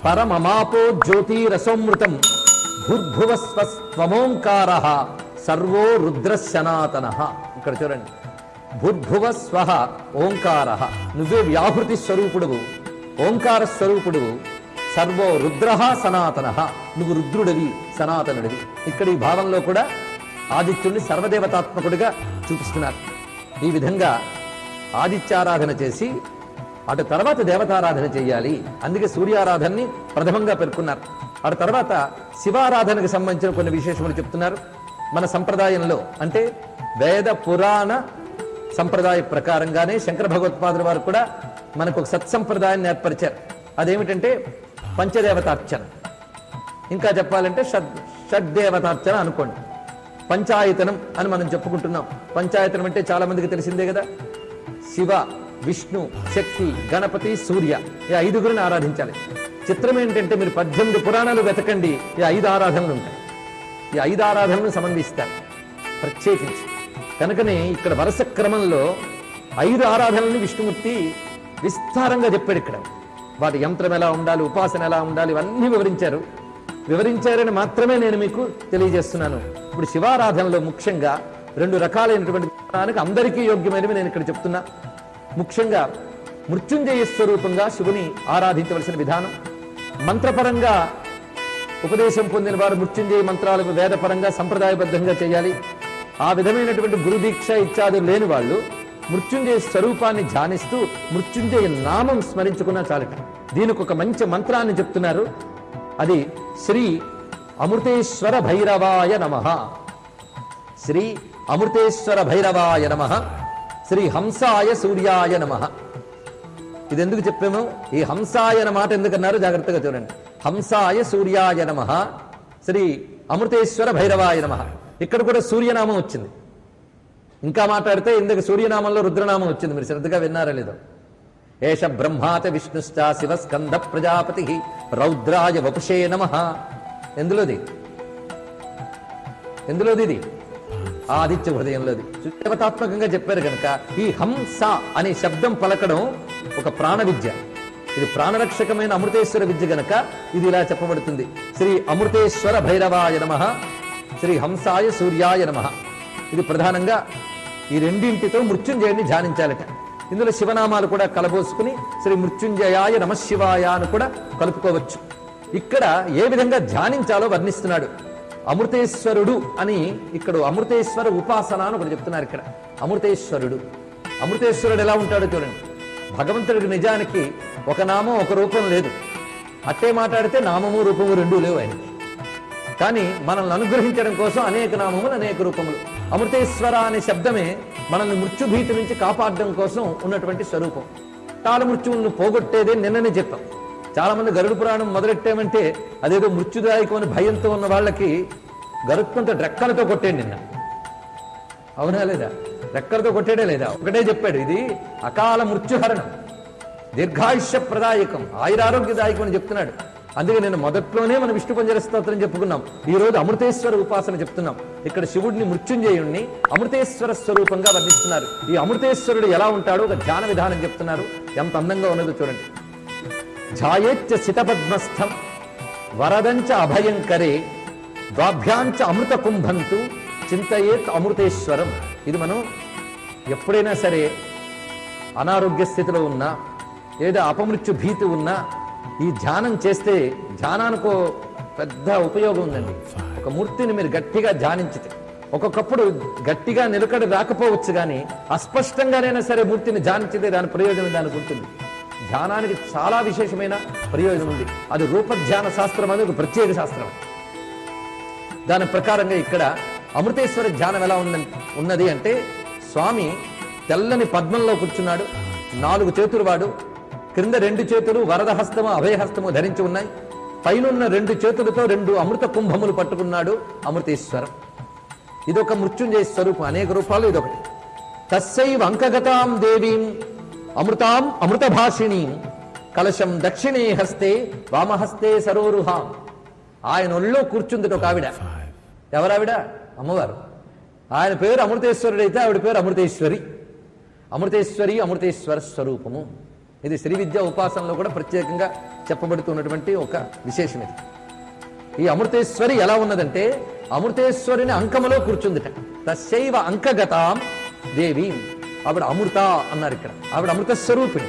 పరమమాపో జ్యోతి రసోమృతం భూర్భువస్వస్త్వమోంకారః సర్వో రుద్ర సనాతనః. ఇక్కడ చూడండి, భూర్భువ స్వః ఓంకారః, నువ్వే వ్యాహృతి స్వరూపుడువు, ఓంకార స్వరూపుడువు, సర్వో రుద్రః సనాతనః, నువ్వు రుద్రుడివి సనాతనుడివి. ఇక్కడ ఈ భావంలో కూడా ఆదిత్యుడిని సర్వదేవతాత్మకుడిగా చూపిస్తున్నారు. ఈ విధంగా ఆదిత్యారాధన చేసి అటు తర్వాత దేవతారాధన చేయాలి. అందుకే సూర్యారాధనని ప్రథమంగా పేర్కొన్నారు. అటు తర్వాత శివారాధనకు సంబంధించిన కొన్ని విశేషములు చెప్తున్నారు. మన సంప్రదాయంలో అంటే వేద పురాణ సంప్రదాయ ప్రకారంగానే శంకర భగవత్పాదుల వారు కూడా మనకు ఒక సత్సంప్రదాయాన్ని ఏర్పరిచారు. అదేమిటంటే పంచదేవతార్చన, ఇంకా చెప్పాలంటే షడ్దేవతార్చన అనుకోండి. పంచాయతనం అని మనం చెప్పుకుంటున్నాం. పంచాయతనం అంటే చాలా మందికి తెలిసిందే కదా. శివ, విష్ణు, శక్తి, గణపతి, సూర్య, ఈ 5గురిని ఆరాధించాలి. చిత్రం ఏంటంటే మీరు 18 పురాణాలు వెతకండి, ఈ 5 ఆరాధనలు ఉంటాయి. ఈ 5 ఆరాధనలు సంబంధిస్తాయి ప్రత్యేకించి. కనుకనే ఇక్కడ వరుస క్రమంలో 5 ఆరాధనల్ని విష్ణుమూర్తి విస్తారంగా చెప్పాడు. ఇక్కడ వాటి యంత్రం ఎలా ఉండాలి, ఉపాసన ఎలా ఉండాలి, ఇవన్నీ వివరించారని మాత్రమే నేను మీకు తెలియజేస్తున్నాను. ఇప్పుడు శివారాధనలో ముఖ్యంగా 2 రకాలైనటువంటి అందరికీ యోగ్యమైనవి నేను ఇక్కడ చెప్తున్నా. ముఖ్యంగా మృత్యుంజయ స్వరూపంగా శివుని ఆరాధించవలసిన విధానం. మంత్రపరంగా ఉపదేశం పొందిన వారు మృత్యుంజయ మంత్రాలకు వేదపరంగా సంప్రదాయబద్ధంగా చేయాలి. ఆ విధమైనటువంటి గురుదీక్ష ఇత్యాదులు లేని వాళ్ళు మృత్యుంజయ స్వరూపాన్ని ధ్యానిస్తూ మృత్యుంజయ నామం స్మరించుకున్నా చాలట. దీనికి ఒక మంచి మంత్రాన్ని చెప్తున్నారు. అది శ్రీ అమృతేశ్వర భైరవాయ నమః, శ్రీ అమృతేశ్వర భైరవాయ నమః, శ్రీ హంసాయ సూర్యాయ నమః. ఇది ఎందుకు చెప్పాము? ఈ హంసాయ అన్న మాట ఎందుకన్నారు జాగ్రత్తగా చూడండి. హంసాయ సూర్యాయ నమః, శ్రీ అమృతేశ్వర భైరవాయ నమః. ఇక్కడ కూడా సూర్యనామం వచ్చింది. ఇంకా మాట్లాడితే ఇందుకు సూర్యనామంలో రుద్రనామం వచ్చింది. మీరు శ్రద్ధగా విన్నారా లేదో? ఏష బ్రహ్మాచ విష్ణుశ్చ శివ స్కంద ప్రజాపతి రౌద్రాయ వపుషే నమః. ఎందులోది ఇది? ఆదిత్య హృదయంలోది. దేవతాత్మకంగా చెప్పారు కనుక ఈ హంస అనే శబ్దం పలకడం ఒక ప్రాణ విద్య. ఇది ప్రాణరక్షకమైన అమృతేశ్వర విద్య గనక ఇది ఇలా చెప్పబడుతుంది. శ్రీ అమృతేశ్వర భైరవాయ నమః, శ్రీ హంసాయ సూర్యాయ నమః. ఇది ప్రధానంగా ఈ రెండింటితో మృత్యుంజయుడిని ధ్యానించాలట. ఇందులో శివనామాలు కూడా కలబోసుకుని శ్రీ మృత్యుంజయాయ నమశివాయ అని కూడా కలుపుకోవచ్చు. ఇక్కడ ఏ విధంగా ధ్యానించాలో వర్ణిస్తున్నాడు. అమృతేశ్వరుడు అని ఇక్కడ అమృతేశ్వర ఉపాసన అని ఒకటి చెప్తున్నారు. ఇక్కడ అమృతేశ్వరుడు, అమృతేశ్వరుడు ఎలా ఉంటాడో చూడండి. భగవంతుడికి నిజానికి ఒక నామం ఒక రూపం లేదు. అట్టే మాట్లాడితే నామము రూపము రెండూ లేవు ఆయనకి. కానీ మనల్ని అనుగ్రహించడం కోసం అనేక నామములు అనేక రూపములు. అమృతేశ్వర అనే శబ్దమే మనల్ని మృత్యుభీతి నుంచి కాపాడడం కోసం ఉన్నటువంటి స్వరూపం. కాల మృత్యువులను పోగొట్టేదే నిన్ననే చెప్పాం. చాలా మంది గరుడ పురాణం మొదలెట్టామంటే అదేదో మృత్యుదాయకం అని భయంతో ఉన్న వాళ్ళకి గరుత్మంతో రెక్కలతో కొట్టేయండి నిన్న. అవునా లేదా? రెక్కలతో కొట్టేడే లేదా? ఒకటే చెప్పాడు, ఇది అకాల మృత్యుహరణం, దీర్ఘాయుష్య ప్రదాయకం, ఆయురారోగ్యదాయకం అని చెప్తున్నాడు. అందుకే నేను మొదట్లోనే మన విష్ణు పంజర స్తోత్రం చెప్పుకున్నాం. ఈ రోజు అమృతేశ్వర ఉపాసన చెప్తున్నాం. ఇక్కడ శివుడిని మృత్యుంజయుణ్ణి అమృతేశ్వర స్వరూపంగా వర్ణిస్తున్నారు. ఈ అమృతేశ్వరుడు ఎలా ఉంటాడో ఒక ధ్యాన విధానం చెప్తున్నారు. ఎంత అందంగా ఉన్నదో చూడండి. ఝాయేచ్చ సితపద్మస్థం వరదంచ అభయంకరే ద్వాభ్యాంచ అమృత కుంభంతు చింతయేత్ అమృతేశ్వరం. ఇది మనం ఎప్పుడైనా సరే అనారోగ్య స్థితిలో ఉన్నా లేదా అపమృత్యు భీతి ఉన్నా ఈ ధ్యానం చేస్తే ధ్యానానికో పెద్ద ఉపయోగం ఉందండి. ఒక మూర్తిని మీరు గట్టిగా ధ్యానించితే, ఒక్కొక్కప్పుడు గట్టిగా నిలకడ రాకపోవచ్చు, కానీ అస్పష్టంగానైనా సరే మూర్తిని ధ్యానించితే దాని ప్రయోజనం దానికి ఉంటుంది. ధ్యానానికి చాలా విశేషమైన ప్రయోజనం ఉంది. అది రూపధ్యాన శాస్త్రం అనేది ఒక ప్రత్యేక శాస్త్రం. దాని ప్రకారంగా ఇక్కడ అమృతేశ్వర ధ్యానం ఎలా ఉన్నది అంటే, స్వామి తెల్లని పద్మంలో కూర్చున్నాడు. 4 చేతులు వాడు, క్రింద 2 చేతులు వరదహస్తము అభయహస్తము ధరించి ఉన్నాయి. పైనున్న 2 చేతులతో 2 అమృత కుంభములు పట్టుకున్నాడు. అమృతేశ్వరం ఇదొక మృత్యుంజయ స్వరూపం. అనేక రూపాలు ఇదొకటి. తస్సైవ అంకగతాం దేవీం అమృతాం అమృత భాషిణీం కలశం దక్షిణే హస్తే వామహస్తే సరోరుహాం. ఆయన ఒళ్ళో కూర్చుంది ఒక ఆవిడ. ఎవరావిడ? అమ్మవారు. ఆయన పేరు అమృతేశ్వరుడైతే ఆవిడ పేరు అమృతేశ్వరి. అమృతేశ్వరి అమృతేశ్వర స్వరూపము. ఇది శ్రీ విద్యా ఉపాసనలో కూడా ప్రత్యేకంగా చెప్పబడుతున్నటువంటి ఒక విశేషం ఇది. ఈ అమృతేశ్వరి ఎలా ఉన్నదంటే, అమృతేశ్వరిని అంకములో కూర్చుందిట. తస్యైవ అంకగతాం దేవీం. ఆవిడ అమృత అన్నారు ఇక్కడ. ఆవిడ అమృత స్వరూపిణి,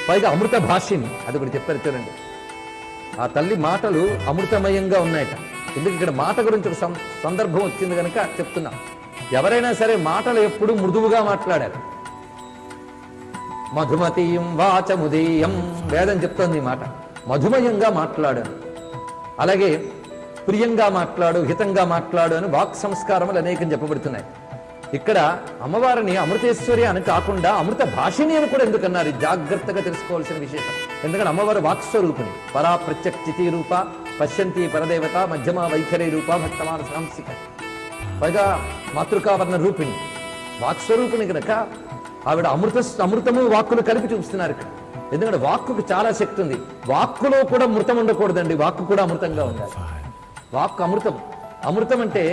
పైగా అమృత భాషిని. అది కూడా చెప్పారు చూడండి. ఆ తల్లి మాటలు అమృతమయంగా ఉన్నాయట. ఎందుకు ఇక్కడ మాట గురించి ఒక సందర్భం వచ్చింది కనుక చెప్తున్నా. ఎవరైనా సరే మాటలు ఎప్పుడు మృదువుగా మాట్లాడారు. మధుమతీయం వాచముదీయం వేదం చెప్తోంది. ఈ మాట మధుమయంగా మాట్లాడాను, అలాగే ప్రియంగా మాట్లాడు, హితంగా మాట్లాడు అని వాక్ సంస్కారములు అనేకం చెప్పబడుతున్నాయి. ఇక్కడ అమ్మవారిని అమృతేశ్వరి అని కాకుండా అమృత భాషిని అని కూడా ఎందుకన్నారు? జాగ్రత్తగా తెలుసుకోవాల్సిన విశేషం. ఎందుకంటే అమ్మవారు వాక్స్వరూపిణి. పరా ప్రత్యక్షితి రూప పశ్యంతి పరదేవత మధ్యమ వైఖరి రూప భక్తమాన సాంసిక. పైగా మాతృకావర్ణ రూపిణి, వాక్స్వరూపిణి కనుక ఆవిడ అమృతము వాక్కులు కలిపి చూపిస్తున్నారు ఇక్కడ. ఎందుకంటే వాక్కుకు చాలా శక్తి ఉంది. వాక్కులో కూడా మృతం ఉండకూడదండి, వాక్కు కూడా అమృతంగా ఉండాలి. వాక్కు అమృతం. అమృతం అంటే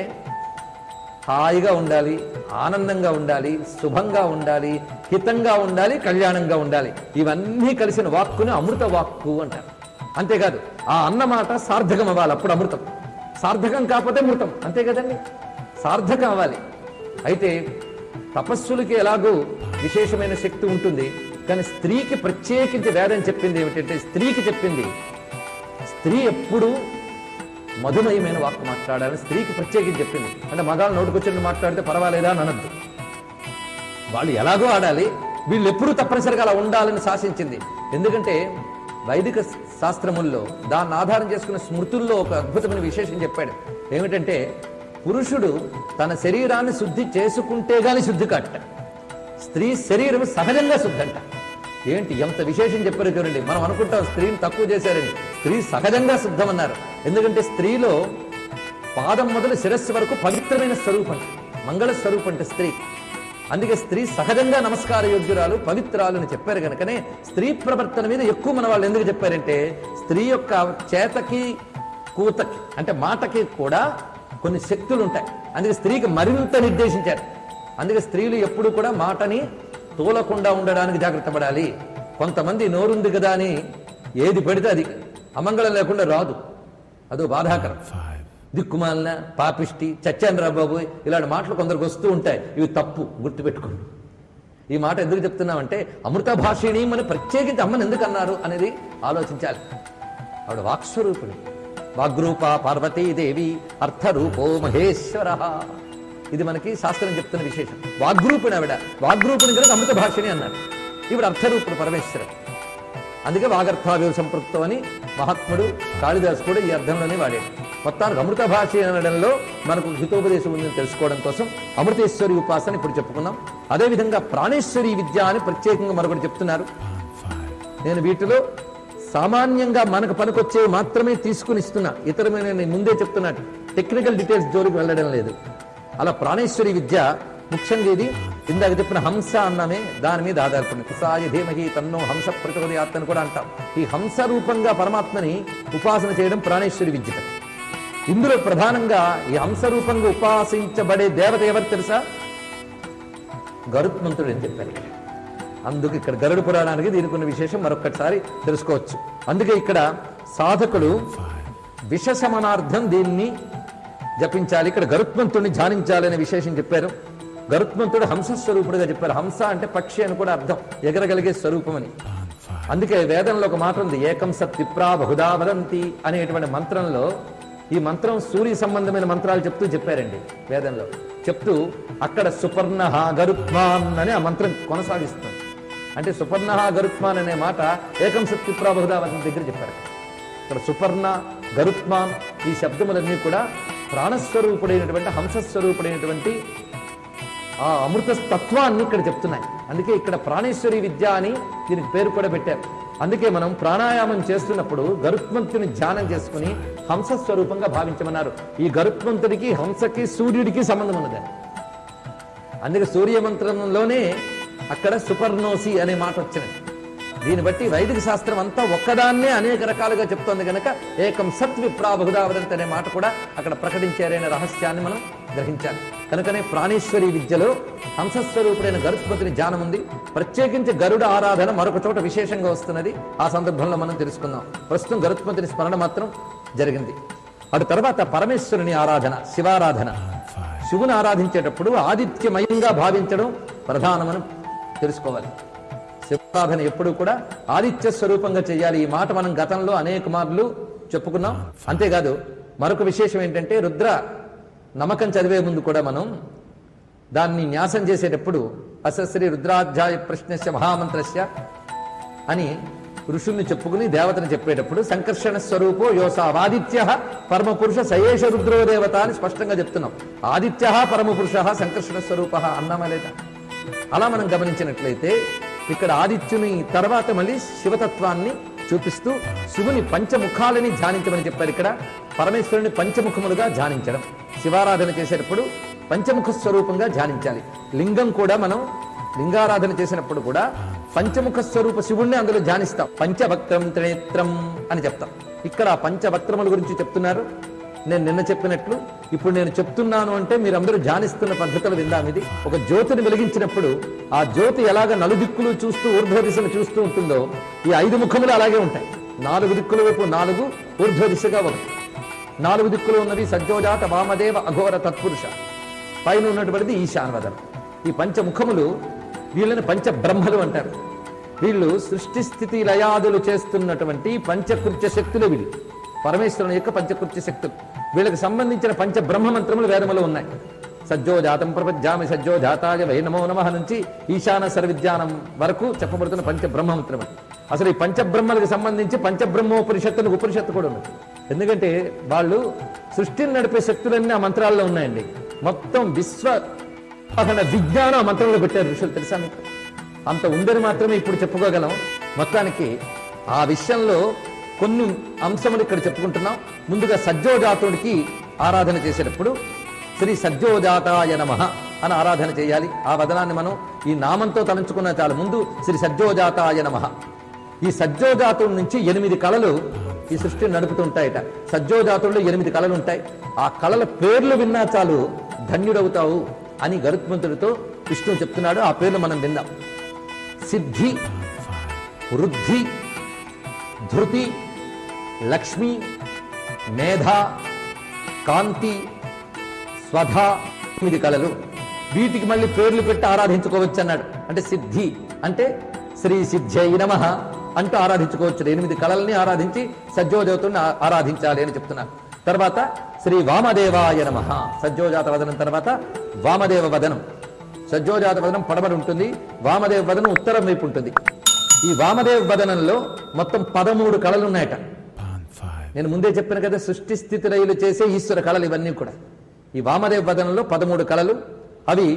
హాయిగా ఉండాలి, ఆనందంగా ఉండాలి, శుభంగా ఉండాలి, హితంగా ఉండాలి, కళ్యాణంగా ఉండాలి. ఇవన్నీ కలిసిన వాక్కుని అమృత వాక్కు అంటారు. అంతేకాదు ఆ అన్నమాట సార్థకం అవ్వాలి, అప్పుడు అమృతం. సార్థకం కాకపోతే మృతం. అంతే కదండి, సార్థకం అవ్వాలి. అయితే తపస్సులకి ఎలాగో విశేషమైన శక్తి ఉంటుంది, కానీ స్త్రీకి ప్రత్యేకించి వేదం చెప్పింది ఏమిటంటే, స్త్రీకి చెప్పింది స్త్రీ ఎప్పుడు మధుమయమైన వాక్కు మాట్లాడాలని స్త్రీకి ప్రత్యేకించి చెప్పింది. అంటే మగాళ్ళు నోటుకొచ్చి మాట్లాడితే పర్వాలేదా అని అనద్దు. వాళ్ళు ఎలాగో ఆడాలి, వీళ్ళు ఎప్పుడూ తప్పనిసరిగా అలా ఉండాలని శాసించింది. ఎందుకంటే వైదిక శాస్త్రముల్లో దాన్ని ఆధారం చేసుకున్న స్మృతుల్లో ఒక అద్భుతమైన విశేషం చెప్పాడు. ఏమిటంటే పురుషుడు తన శరీరాన్ని శుద్ధి చేసుకుంటే గాని శుద్ధి కాట, స్త్రీ శరీరం సహజంగా శుద్ధంట. ఏంటి ఎంత విశేషం చెప్పారు చూడండి. మనం అనుకుంటాం స్త్రీని తక్కువ చేశారని. స్త్రీ సహజంగా శుద్ధమన్నారు. ఎందుకంటే స్త్రీలో పాదం మొదలు శిరస్సు వరకు పవిత్రమైన స్వరూపం, మంగళ స్వరూపం అంటే స్త్రీ. అందుకే స్త్రీ సహజంగా నమస్కార యోగ్యురాలు, పవిత్రాలు అని చెప్పారు కనుకనే స్త్రీ ప్రవర్తన మీద ఎక్కువ మన వాళ్ళు ఎందుకు చెప్పారంటే, స్త్రీ యొక్క చేతకి కూతకి అంటే మాటకి కూడా కొన్ని శక్తులు ఉంటాయి. అందుకే స్త్రీకి మరింత నిర్దేశించారు. అందుకే స్త్రీలు ఎప్పుడు కూడా మాటని తోలకుండా ఉండడానికి జాగ్రత్త పడాలి. కొంతమంది నోరుంది కదా అని ఏది పెడితే అది అమంగళం లేకుండా రాదు, అదో బాధాకరం. దిక్కుమాలిన పాపిష్టి చచ్చాను బాబు ఇలాంటి మాటలు కొందరికి వస్తూ ఉంటాయి. ఇవి తప్పు, గుర్తుపెట్టుకోండి. ఈ మాట ఎందుకు చెప్తున్నామంటే అమృత భాషిణి అని ప్రత్యేకించి అమ్మని ఎందుకు అన్నారు అనేది ఆలోచించాలి. ఆవిడ వాక్స్వరూపిణి, వాగ్రూప పార్వతీదేవి అర్థరూపో మహేశ్వర. ఇది మనకి శాస్త్రం చెప్తున్న విశేషం. వాగ్రూపిణి ఆవిడ, వాగ్రూపిణి కనుక అమృత భాషిణి అన్నారు. ఇప్పుడు అర్థరూపుడు పరమేశ్వరుడు. అందుకే వాగర్థావ్య సంపృక్తం అని మహాత్ముడు కాళిదాసు కూడా ఈ అర్థంలోనే వాడాడు. మొత్తానికి అమృత భాష అనడంలో మనకు హితోపదేశం ఉందని తెలుసుకోవడం కోసం అమృతేశ్వరి ఉపాసన ఇప్పుడు చెప్పుకున్నాం. అదేవిధంగా ప్రాణేశ్వరి విద్య అని ప్రత్యేకంగా మరొకటి చెప్తున్నారు. నేను వీటిలో సామాన్యంగా మనకు పనికొచ్చే మాత్రమే తీసుకుని ఇస్తున్నా, ఇతరమైన నేను ముందే చెప్తున్నట్టు టెక్నికల్ డీటెయిల్స్ జోలికి వెళ్ళడం లేదు. అలా ప్రాణేశ్వరి విద్య ముఖ్యంగా ఇది ఇందాక చెప్పిన హంస అన్నమే దాని మీద ఆధారపడింది. కుసాయ ధీమహి తన్నో హంస ప్రచోదయాత్ అని కూడా అంటాం. ఈ హంస రూపంగా పరమాత్మని ఉపాసన చేయడం ప్రాణేశ్వరి విద్య. ఇందులో ప్రధానంగా ఈ హంస రూపంగా ఉపాసించబడే దేవత ఎవరు తెలుసా? గరుత్మంతుడు అని చెప్పారు. అందుకు ఇక్కడ గరుడ పురాణానికి దీనికి ఉన్న విశేషం మరొకసారి తెలుసుకోవచ్చు. అందుకే ఇక్కడ సాధకులు విషశమనార్థం దీన్ని జపించాలి, ఇక్కడ గరుత్మంతుడిని ధ్యానించాలి అనే విశేషం చెప్పారు. గరుత్మంతుడు హంసస్వరూపుడుగా చెప్పారు. హంస అంటే పక్షి అని కూడా అర్థం, ఎగరగలిగే స్వరూపం అని. అందుకే వేదంలో ఒక మాట ఉంది, ఏకం సత్ విప్రా బహుదా వదంతి అనేటువంటి మంత్రంలో. ఈ మంత్రం సూర్య సంబంధమైన మంత్రాలు చెప్తూ చెప్పారండి వేదంలో. చెప్తూ అక్కడ సుపర్ణ గరుత్మాన్ అని ఆ మంత్రం కొనసాగిస్తుంది. అంటే సుపర్ణ గరుత్మాన్ అనే మాట ఏకం సత్ విప్రా బహుదా వదంతి దగ్గర చెప్పారు. ఇక్కడ సుపర్ణ గరుత్మాన్ ఈ శబ్దములన్నీ కూడా ప్రాణస్వరూపుడైనటువంటి హంసస్వరూపుడైనటువంటి ఆ అమృత తత్వాన్ని ఇక్కడ చెప్తున్నాయి. అందుకే ఇక్కడ ప్రాణేశ్వరి విద్య అని దీనికి పేరు కూడా పెట్టారు. అందుకే మనం ప్రాణాయామం చేస్తున్నప్పుడు గరుత్మంతుని ధ్యానం చేసుకుని హంసస్వరూపంగా భావించమన్నారు. ఈ గరుత్మంతుడికి హంసకి సూర్యుడికి సంబంధం ఉన్నది. అందుకే సూర్యమంత్రంలోనే అక్కడ సుపర్ణోసి అనే మాట వచ్చినది. దీన్ని బట్టి వైదిక శాస్త్రం అంతా ఒక్కదాన్నే అనేక రకాలుగా చెప్తోంది కనుక ఏకం సత్ విప్రా బహుదా వదంతి అనే మాట కూడా అక్కడ ప్రకటించారనే రహస్యాన్ని మనం గ్రహించాలి. కనుకనే ప్రాణేశ్వరి విద్యలో హంసస్వరూపుడైన గరుత్మంతుని ధ్యానం ఉంది. ప్రత్యేకించి గరుడ ఆరాధన మరొక చోట విశేషంగా వస్తున్నది. ఆ సందర్భంలో మనం తెలుసుకుందాం. ప్రస్తుతం గరుత్మంతుని స్మరణ మాత్రం జరిగింది. అటు తర్వాత పరమేశ్వరుని ఆరాధన, శివారాధన. శివుని ఆరాధించేటప్పుడు ఆదిత్యమయంగా భావించడం ప్రధానమని తెలుసుకోవాలి. శివారాధన ఎప్పుడు కూడా ఆదిత్య స్వరూపంగా చేయాలి. ఈ మాట మనం గతంలో అనేక మార్లు చెప్పుకున్నాం. అంతేకాదు మరొక విశేషం ఏంటంటే రుద్ర నమ్మకం చదివే ముందు కూడా మనం దాన్ని న్యాసం చేసేటప్పుడు అసశ్రీ రుద్రాధ్యాయ ప్రశ్నస్య మహామంత్రస్య అని ఋషుల్ని చెప్పుకుని దేవతను చెప్పేటప్పుడు సంకర్షణ స్వరూపో యోసావాదిత్య పరమపురుష సయేష రుద్రో దేవత అని స్పష్టంగా చెప్తున్నాం. ఆదిత్య పరమపురుష సంకర్షణ స్వరూప అన్నామా లేదా? అలా మనం గమనించినట్లయితే ఇక్కడ ఆదిత్యుని తర్వాత మళ్ళీ శివతత్వాన్ని చూపిస్తూ శివుని పంచముఖాలని ధ్యానించమని చెప్పారు. ఇక్కడ పరమేశ్వరుని పంచముఖములుగా ధ్యానించడం. శివారాధన చేసేటప్పుడు పంచముఖ స్వరూపంగా ధ్యానించాలి. లింగం కూడా మనం లింగారాధన చేసినప్పుడు కూడా పంచముఖ స్వరూప శివుణ్ణి అందులో ధ్యానిస్తాం. పంచవక్త్రం త్రినేత్రం అని చెప్తాం. ఇక్కడ ఆ పంచవక్త్రముల గురించి చెప్తున్నారు. నేను నిన్న చెప్పినట్లు ఇప్పుడు నేను చెప్తున్నాను అంటే మీరందరూ ధ్యానిస్తున్న పద్ధతులు విందాం. ఇది ఒక జ్యోతిని వెలిగించినప్పుడు ఆ జ్యోతి ఎలాగ నలుదిక్కులు చూస్తూ ఊర్ధ్వ దిశలు చూస్తూ ఉంటుందో ఈ 5 ముఖములు అలాగే ఉంటాయి. 4 దిక్కుల వైపు 4, ఊర్ధ్వ దిశగా 1. 4 దిక్కులు ఉన్నవి సజ్జోజాత వామదేవ అఘోర తత్పురుష, పైన ఉన్నటువంటిది ఈశాన్వదనం. ఈ పంచముఖములు వీళ్ళని పంచబ్రహ్మలు అంటారు. వీళ్ళు సృష్టి స్థితి లయాదులు చేస్తున్నటువంటి పంచకృత్య శక్తులు. వీళ్ళు పరమేశ్వరుని యొక్క పంచకృత్య శక్తులు. వీళ్ళకి సంబంధించిన పంచబ్రహ్మ మంత్రములు వేదములో ఉన్నాయి. సజ్జోజాతం ప్రపజ్జామి సజ్జోజాతాయ వై నమో నమః నుంచి ఈశాన సర్వవిద్యానం వరకు చెప్పబడుతున్న పంచబ్రహ్మ మంత్రములు. అసలు ఈ పంచబ్రహ్మలకు సంబంధించి పంచబ్రహ్మోపనిషత్తులకు ఉపనిషత్తు కూడా ఉంది. ఎందుకంటే వాళ్ళు సృష్టిని నడిపే శక్తులన్నీ ఆ మంత్రాల్లో ఉన్నాయండి. మొత్తం విశ్వహన విజ్ఞానం ఆ మంత్రంలో పెట్టారు ఋషులు. తెలుసా మీకు? అంత ఉందని మాత్రమే ఇప్పుడు చెప్పుకోగలం. మొత్తానికి ఆ విషయంలో కొన్ని అంశములు ఇక్కడ చెప్పుకుంటున్నాం. ముందుగా సజ్జోజాతుడికి ఆరాధన చేసేటప్పుడు శ్రీ సజ్జోజాతాయ నమః అని ఆరాధన చేయాలి. ఆ వదనాన్ని మనం ఈ నామంతో తలంచుకున్న చాలు. ముందు శ్రీ సజ్జోజాతాయ నమః. ఈ సజ్జోజాతుడి నుంచి 8 కళలు ఈ సృష్టిని నడుపుతుంటాయట. సజ్జోజాతుల్లో 8 కళలు ఉంటాయి. ఆ కళల పేర్లు విన్నా చాలు ధన్యుడవుతావు అని గరుత్మంతుడితో విష్ణువు చెప్తున్నాడు. ఆ పేర్లు మనం విందాం. సిద్ధి, వృద్ధి, ధృతి, లక్ష్మి, మేధ, కాంతి, స్వధ 8 కళలు. వీటికి మళ్ళీ పేర్లు పెట్టి ఆరాధించుకోవచ్చు అన్నాడు. అంటే సిద్ధి అంటే శ్రీ సిద్ధ్యై నమః అంటూ ఆరాధించుకోవచ్చు. 8 కళల్ని ఆరాధించి సజ్జోదేవతని ఆరాధించాలి అని చెప్తున్నారు. తర్వాత శ్రీ వామదేవాయ నమః. సజ్జోజాత వదనం తర్వాత వామదేవ వదనం. సజ్జోజాత వదనం పడమర ఉంటుంది, వామదేవ వదనం ఉత్తరం వైపు ఉంటుంది. ఈ వామదేవ వదనంలో మొత్తం 13 కళలు ఉన్నాయట. నేను ముందే చెప్పాను కదా, సృష్టి స్థితి లయలు చేసే ఈశ్వర కళలు ఇవన్నీ కూడా. ఈ వామదేవ వదనంలో 13 కళలు. అవి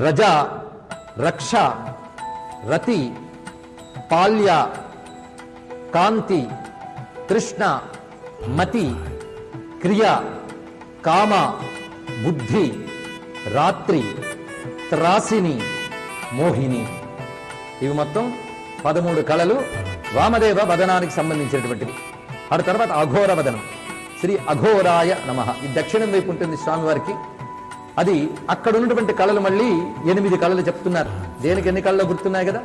రజ, రక్ష, రతి, పాల్య, కాంతి, కృష్ణ, మతి, క్రియ, కామ, బుద్ధి, రాత్రి, త్రాసిని, మోహిని. ఇవి మొత్తం 13 కళలు వామదేవ వదనానికి సంబంధించినటువంటివి. ఆ తర్వాత అఘోర వదనం. శ్రీ అఘోరాయ నమః. ఈ దక్షిణం వైపు ఉంటుంది స్వామివారికి. అది అక్కడ ఉన్నటువంటి కళలు మళ్ళీ 8 కళలు చెప్తున్నారు. దేనికి ఎన్ని కళలు గుర్తున్నాయి కదా,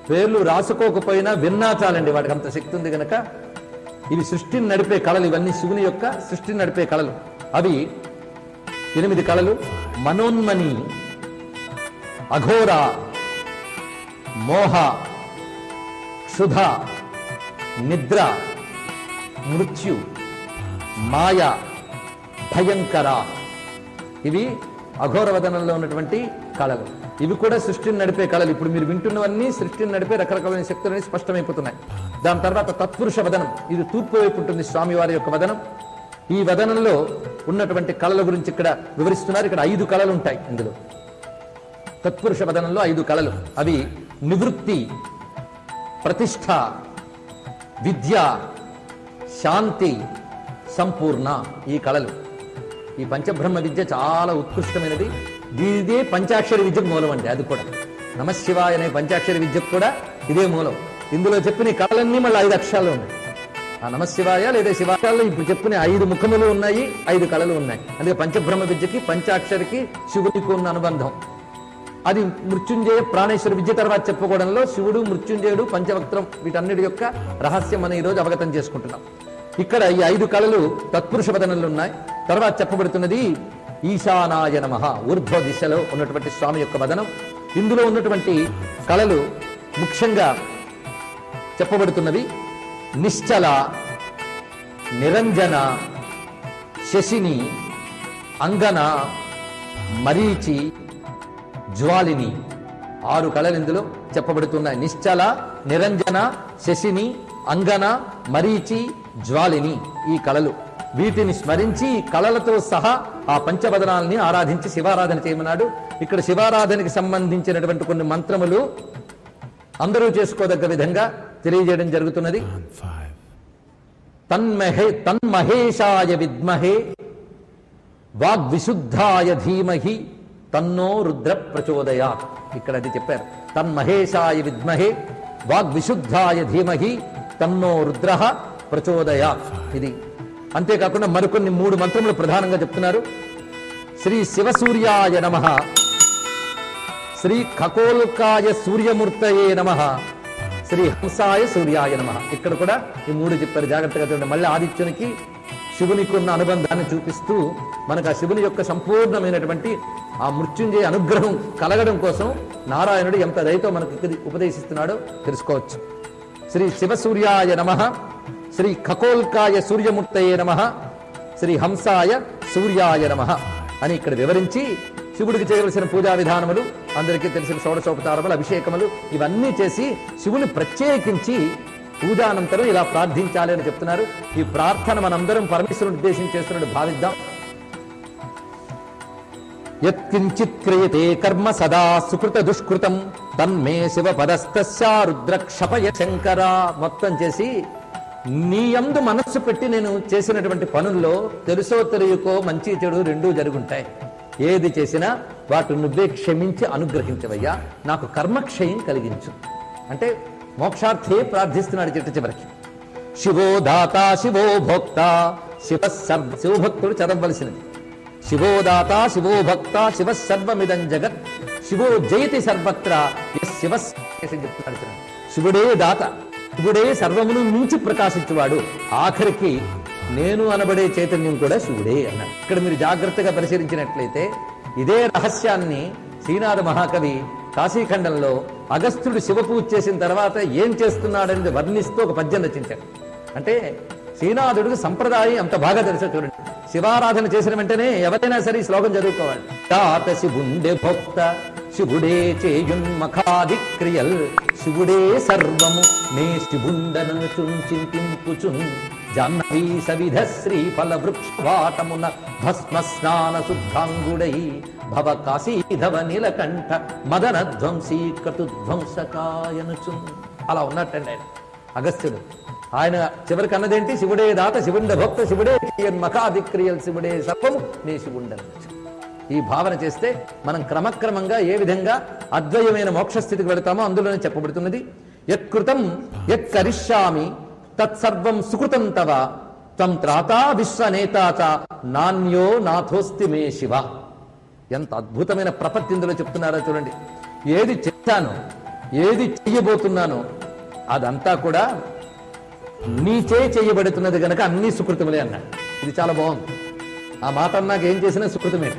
పేర్లు రాసుకోకపోయినా విన్నా చాలండి, వాడికి అంత శక్తి ఉంది కనుక. ఇవి సృష్టిని నడిపే కళలు. ఇవన్నీ శివుని యొక్క సృష్టిని నడిపే కళలు. అవి 8 కళలు. మనోన్మని, అఘోర, మోహ, క్షుధ, నిద్ర, మృత్యు, మాయ, భయంకర. ఇవి అఘోరవదనంలో ఉన్నటువంటి కళలు. ఇవి కూడా సృష్టిని నడిపే కళలు. ఇప్పుడు మీరు వింటున్నవన్నీ సృష్టిని నడిపే రకరకాలైన శక్తులని స్పష్టమైపోతున్నాయి. దాని తర్వాత తత్పురుష వదనం. ఇది తూర్పు వైపు ఉంటుంది స్వామివారి యొక్క వదనం. ఈ వదనంలో ఉన్నటువంటి కళల గురించి ఇక్కడ వివరిస్తున్నారు. ఇక్కడ 5 కళలు ఉంటాయి ఇందులో. తత్పురుష వదనంలో 5 కళలు. అవి నివృత్తి, ప్రతిష్ఠ, విద్య, శాంతి, సంపూర్ణ. ఈ కళలు. ఈ పంచబ్రహ్మ విద్య చాలా ఉత్కృష్టమైనది. ఇదే పంచాక్షరి విద్యకు మూలం అండి. అది కూడా నమశివాయ అనే పంచాక్షరి విద్యకు కూడా ఇదే మూలం. ఇందులో చెప్పిన ఈ కళలన్నీ మళ్ళీ 5 అక్షరాలు ఉన్నాయి. ఆ నమశివాయ లేదా శివాక్షరాల్లో ఇప్పుడు చెప్పిన 5 ముఖములు ఉన్నాయి, 5 కళలు ఉన్నాయి. అందుకే పంచబ్రహ్మ విద్యకి పంచాక్షరికి శివుడికి ఉన్న అనుబంధం. అది మృత్యుంజయ ప్రాణేశ్వర విద్య తర్వాత చెప్పుకోవడంలో శివుడు, మృత్యుంజయుడు, పంచవక్త్రం వీటన్నిటి యొక్క రహస్యం మనం ఈరోజు అవగతం చేసుకుంటున్నాం. ఇక్కడ ఈ 5 కళలు తత్పురుష వదనంలో ఉన్నాయి. తర్వాత చెప్పబడుతున్నది ఈశానాయ నమః, ఊర్ధ్వ దిశలో ఉన్నటువంటి స్వామి యొక్క వదనం. ఇందులో ఉన్నటువంటి కళలు ముఖ్యంగా చెప్పబడుతున్నవి నిశ్చల, నిరంజన, శశిని, అంగన, మరీచి, జ్వాలిని. 6 కళలు ఇందులో చెప్పబడుతున్నాయి. నిశ్చల, నిరంజన, శశిని, అంగన, మరీచి, జ్వాలిని. ఈ కళలు. వీటిని స్మరించి కళలతో సహా ఆ పంచవదనాల్ని ఆరాధించి శివారాధన చేయమన్నాడు. ఇక్కడ శివారాధనకి సంబంధించినటువంటి కొన్ని మంత్రములు అందరూ చేసుకోదగ్గ విధంగా తెలియజేయడం జరుగుతున్నది. తన్మహేషాయ విద్మహే వాగ్విశుద్ధాయ ధీమహి తన్నో రుద్ర ప్రచోదయాత్. ఇక్కడ అది చెప్పారు. తన్మహేషాయ విద్మహే వాగ్విశుద్ధాయ ధీమహి తన్నో రుద్ర ప్రచోదయాత్. ఇది అంతేకాకుండా మరికొన్ని 3 మంత్రములు ప్రధానంగా చెప్తున్నారు. శ్రీ శివసూర్యాయ నమః, శ్రీ ఖగోల్కాయ సూర్యమూర్తయే నమః, శ్రీ హంసాయ సూర్యాయ నమః. ఇక్కడ కూడా ఈ 3 చెప్పారు. జాగ్రత్తగా చూడండి. మళ్ళీ ఆదిత్యునికి శివునికి ఉన్న అనుబంధాన్ని చూపిస్తూ మనకు ఆ శివుని యొక్క సంపూర్ణమైనటువంటి ఆ మృత్యుంజయ అనుగ్రహం కలగడం కోసం నారాయణుడు ఎంత దయతో మనకి ఉపదేశిస్తున్నాడో తెలుసుకోవచ్చు. శ్రీ శివసూర్యాయ నమః, శ్రీ ఖగోల్కాయ సూర్యమూర్తయే నమః, శ్రీ హంసాయ సూర్యాయ నమః అని ఇక్కడ వివరించి శివుడికి చేయవలసిన పూజా విధానములు, అందరికీ తెలిసిన షోడశోపచారములు, అభిషేకములు ఇవన్నీ చేసి శివుని ప్రత్యేకించి పూజానంతరం ఇలా ప్రార్థించాలి అని చెప్తున్నారు. ఈ ప్రార్థన మనందరం పరమేశ్వరుని ఉద్దేశించి చేస్తున్నట్టు భావిద్దాం. యత్కించిత్ క్రియతే కర్మ సదా సుకృత దుష్కృతం తన్మే శివ పదస్తస్య రుద్రక్షపయ శంకర. మొత్తం చేసి నీ యందు మనస్సు పెట్టి నేను చేసినటువంటి పనుల్లో తెలుసో తెలియకో మంచి చెడు రెండూ జరుగుంటాయి. ఏది చేసినా వాటి నువ్వే క్షమించి అనుగ్రహించవయ్యా, నాకు కర్మక్షయం కలిగించు అంటే మోక్షార్థే ప్రార్థిస్తున్నాడు చిట్ట చివరికి. శివో దాత శివో భోక్త శివభక్తుడు చదవవలసినది. శివో దాత శివో భక్త శివ సర్వమిదం జగత్ శివో జయతి సర్వత్ర చెప్తున్నాడు. శివుడే దాత, శివుడే సర్వమును మించి ప్రకాశించువాడు, ఆఖరికి నేను అనబడే చైతన్యం కూడా శివుడే అన్నాడు. ఇక్కడ మీరు జాగ్రత్తగా పరిశీలించినట్లయితే ఇదే రహస్యాన్ని శ్రీనాథ మహాకవి కాశీఖండంలో అగస్త్యుడు శివపూజ చేసిన తర్వాత ఏం చేస్తున్నాడనేది వర్ణిస్తూ ఒక పద్యం రచించాడు. అంటే శ్రీనాథుడికి సంప్రదాయం అంత బాగా తెలుసో చూడండి. శివారాధన చేసిన వెంటనే ఎవరైనా సరే ఈ శ్లోకం చదువుకోవాలి. తాత శివుండే భోక్త శివుడే చేయున్మఖాది క్రియల్, శివుడే సర్వము నే శివుండనను చింతింపుచున్, జాహ్నవీ సవిధ శ్రీ ఫల వృక్షవాటమున భస్మ స్నాన శుద్ధాంగుడై, భవ కాశీధవ నీలకంఠ మదన ధ్వంసీ క్రతుధ్వంసకాయనుచున్. అలా ఉన్నట్టండి ఆయన అగస్త్యుడు. ఆయన చివరికి అన్నదేంటి? శివుడే దాత శివుండ భక్త శివుడే మఖాదిక్రియల్, శివుడే సర్వము నే శివుండనొచ్చు. ఈ భావన చేస్తే మనం క్రమక్రమంగా ఏ విధంగా అద్వయమైన మోక్షస్థితికి వెళతామో అందులోనే చెప్పబడుతున్నది. యత్కృతం యత్కరిష్యామి తత్సర్వం సుకృతం తవ, త్వం త్రాతా విశ్వనేతాచ నాన్యో నాథోస్తి మే శివ. ఎంత అద్భుతమైన ప్రపత్తి ఇందులో చెప్తున్నారో చూడండి. ఏది చేశానో ఏది చెయ్యబోతున్నానో అదంతా కూడా నీచే చెయ్యబడుతున్నది గనక అన్ని సుకృతములే అన్నాడు. ఇది చాలా బాగుంది. ఆ మాట అన్నాక ఏం చేసినా సుకృతమే,